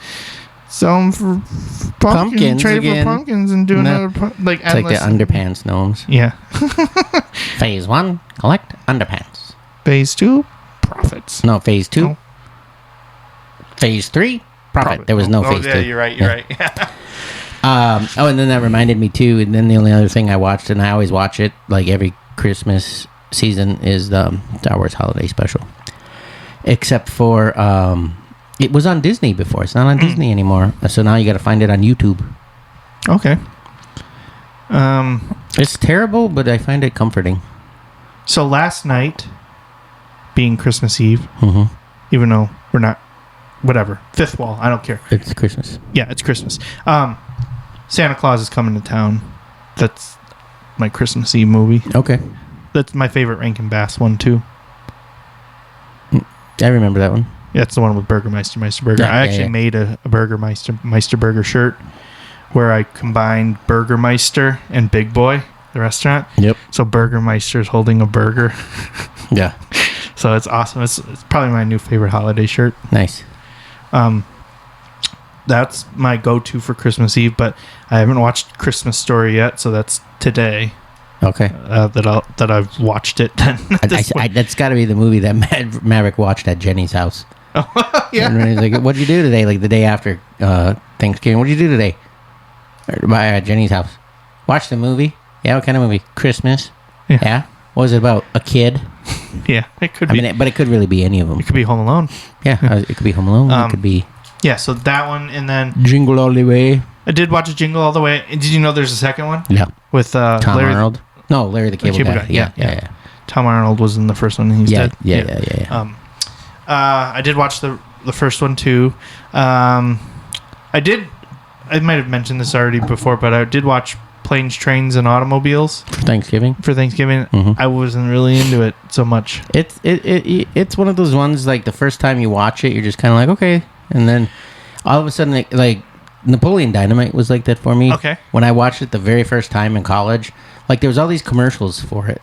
sell them for pumpkins, trade again. for pumpkins and do another like it's endless. like the underpants gnomes. Yeah. Phase 1, collect underpants. Phase 2, profits. No, phase 2. Oh. Phase 3, profit. There was no phase 2. Yeah, you're right. You're right. And then that reminded me too. And then the only other thing I watched, and I always watch it like every Christmas season, is the Star Wars Holiday Special. Except for it was on Disney before. It's not on Disney anymore. So now you got to find it on YouTube. Okay. It's terrible, but I find it comforting. So last night, being Christmas Eve, Mm-hmm. even though we're not, whatever, fifth wall, I don't care. It's Christmas. Yeah, it's Christmas. Santa Claus is coming to town. That's my Christmas Eve movie. Okay. That's my favorite Rankin Bass one too. I remember that one. Yeah, it's the one with Meister Burger. I actually made a Meister Burger shirt where I combined Burgermeister and Big Boy, the restaurant. Yep. So Burgermeister's holding a burger. Yeah. So it's awesome. It's probably my new favorite holiday shirt. Nice. That's my go-to for Christmas Eve, but I haven't watched Christmas Story yet, so that's today. Okay. That I've watched it. That's got to be the movie that Maverick watched at Jenny's house. Oh, yeah. And he's like, "What'd you do today?" Like the day after Thanksgiving. What'd you do today? At Jenny's house. Watch the movie. Yeah. What kind of movie? Christmas. Yeah. What was it about? A kid. Yeah. It could be. But it could really be any of them. It could be Home Alone. Yeah. It could be Home Alone. It could be. Yeah. So that one, and then Jingle All the Way. I did watch a Jingle All the Way. Did you know there's a second one? Yeah. With Tom Arnold. No, Larry the Cable Guy. Yeah. Tom Arnold was in the first one, and he's dead. Yeah. I did watch the first one too. I might have mentioned this already before, but I did watch Planes, Trains, and Automobiles For Thanksgiving. Mm-hmm. I wasn't really into it so much. It's one of those ones, like the first time you watch it, you're just kind of like, okay, and then all of a sudden, like Napoleon Dynamite was like that for me. Okay. When I watched it the very first time in college, like there was all these commercials for it.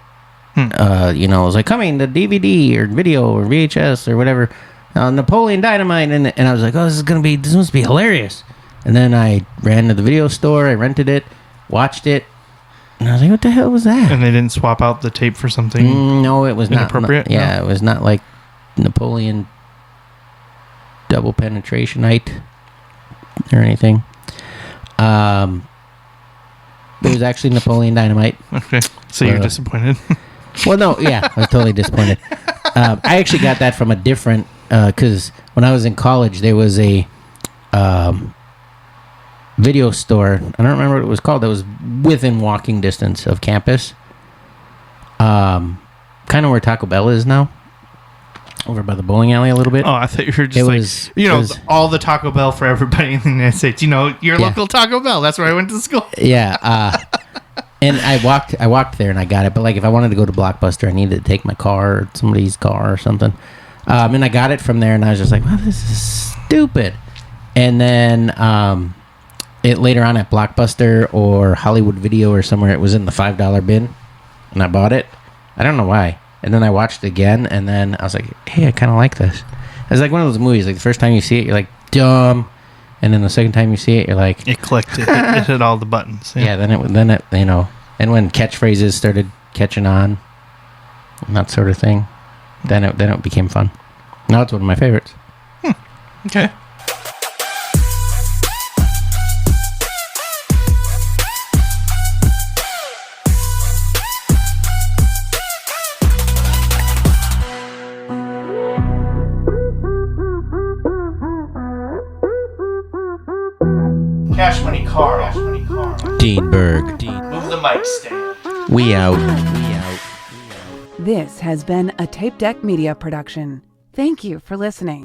It was like coming to DVD or video or VHS or whatever. Napoleon Dynamite, and I was like, oh, this must be hilarious. And then I ran to the video store, I rented it, watched it, and I was like, what the hell was that? And they didn't swap out the tape for something. No, it was inappropriate. It was not like Napoleon double penetration night or anything. It was actually Napoleon Dynamite. Okay, so you're disappointed. Well, no, yeah, I was totally disappointed. I actually got that from a different, because when I was in college, there was a video store. I don't remember what it was called. That was within walking distance of campus. Kind of where Taco Bell is now. Over by the bowling alley a little bit. Oh, I thought you were just all the Taco Bell for everybody in the United States. Your local Taco Bell. That's where I went to school. Yeah. And I walked there and I got it. But like if I wanted to go to Blockbuster, I needed to take my car or somebody's car or something. And I got it from there and I was just like, wow, this is stupid. And then it later on at Blockbuster or Hollywood Video or somewhere. It was in the $5 bin, and I bought it. I don't know why. And then I watched it again, and then I was like, hey, I kind of like this. It's like one of those movies. Like the first time you see it, you're like, dumb. And then the second time you see it, you're like... It clicked. It hit all the buttons. Yeah, then it, you know... And when catchphrases started catching on, and that sort of thing, then it became fun. Now it's one of my favorites. Okay. Cash Money Carl. Dean Berg. Move the mic stand. We out. This has been a Tape Deck Media production. Thank you for listening.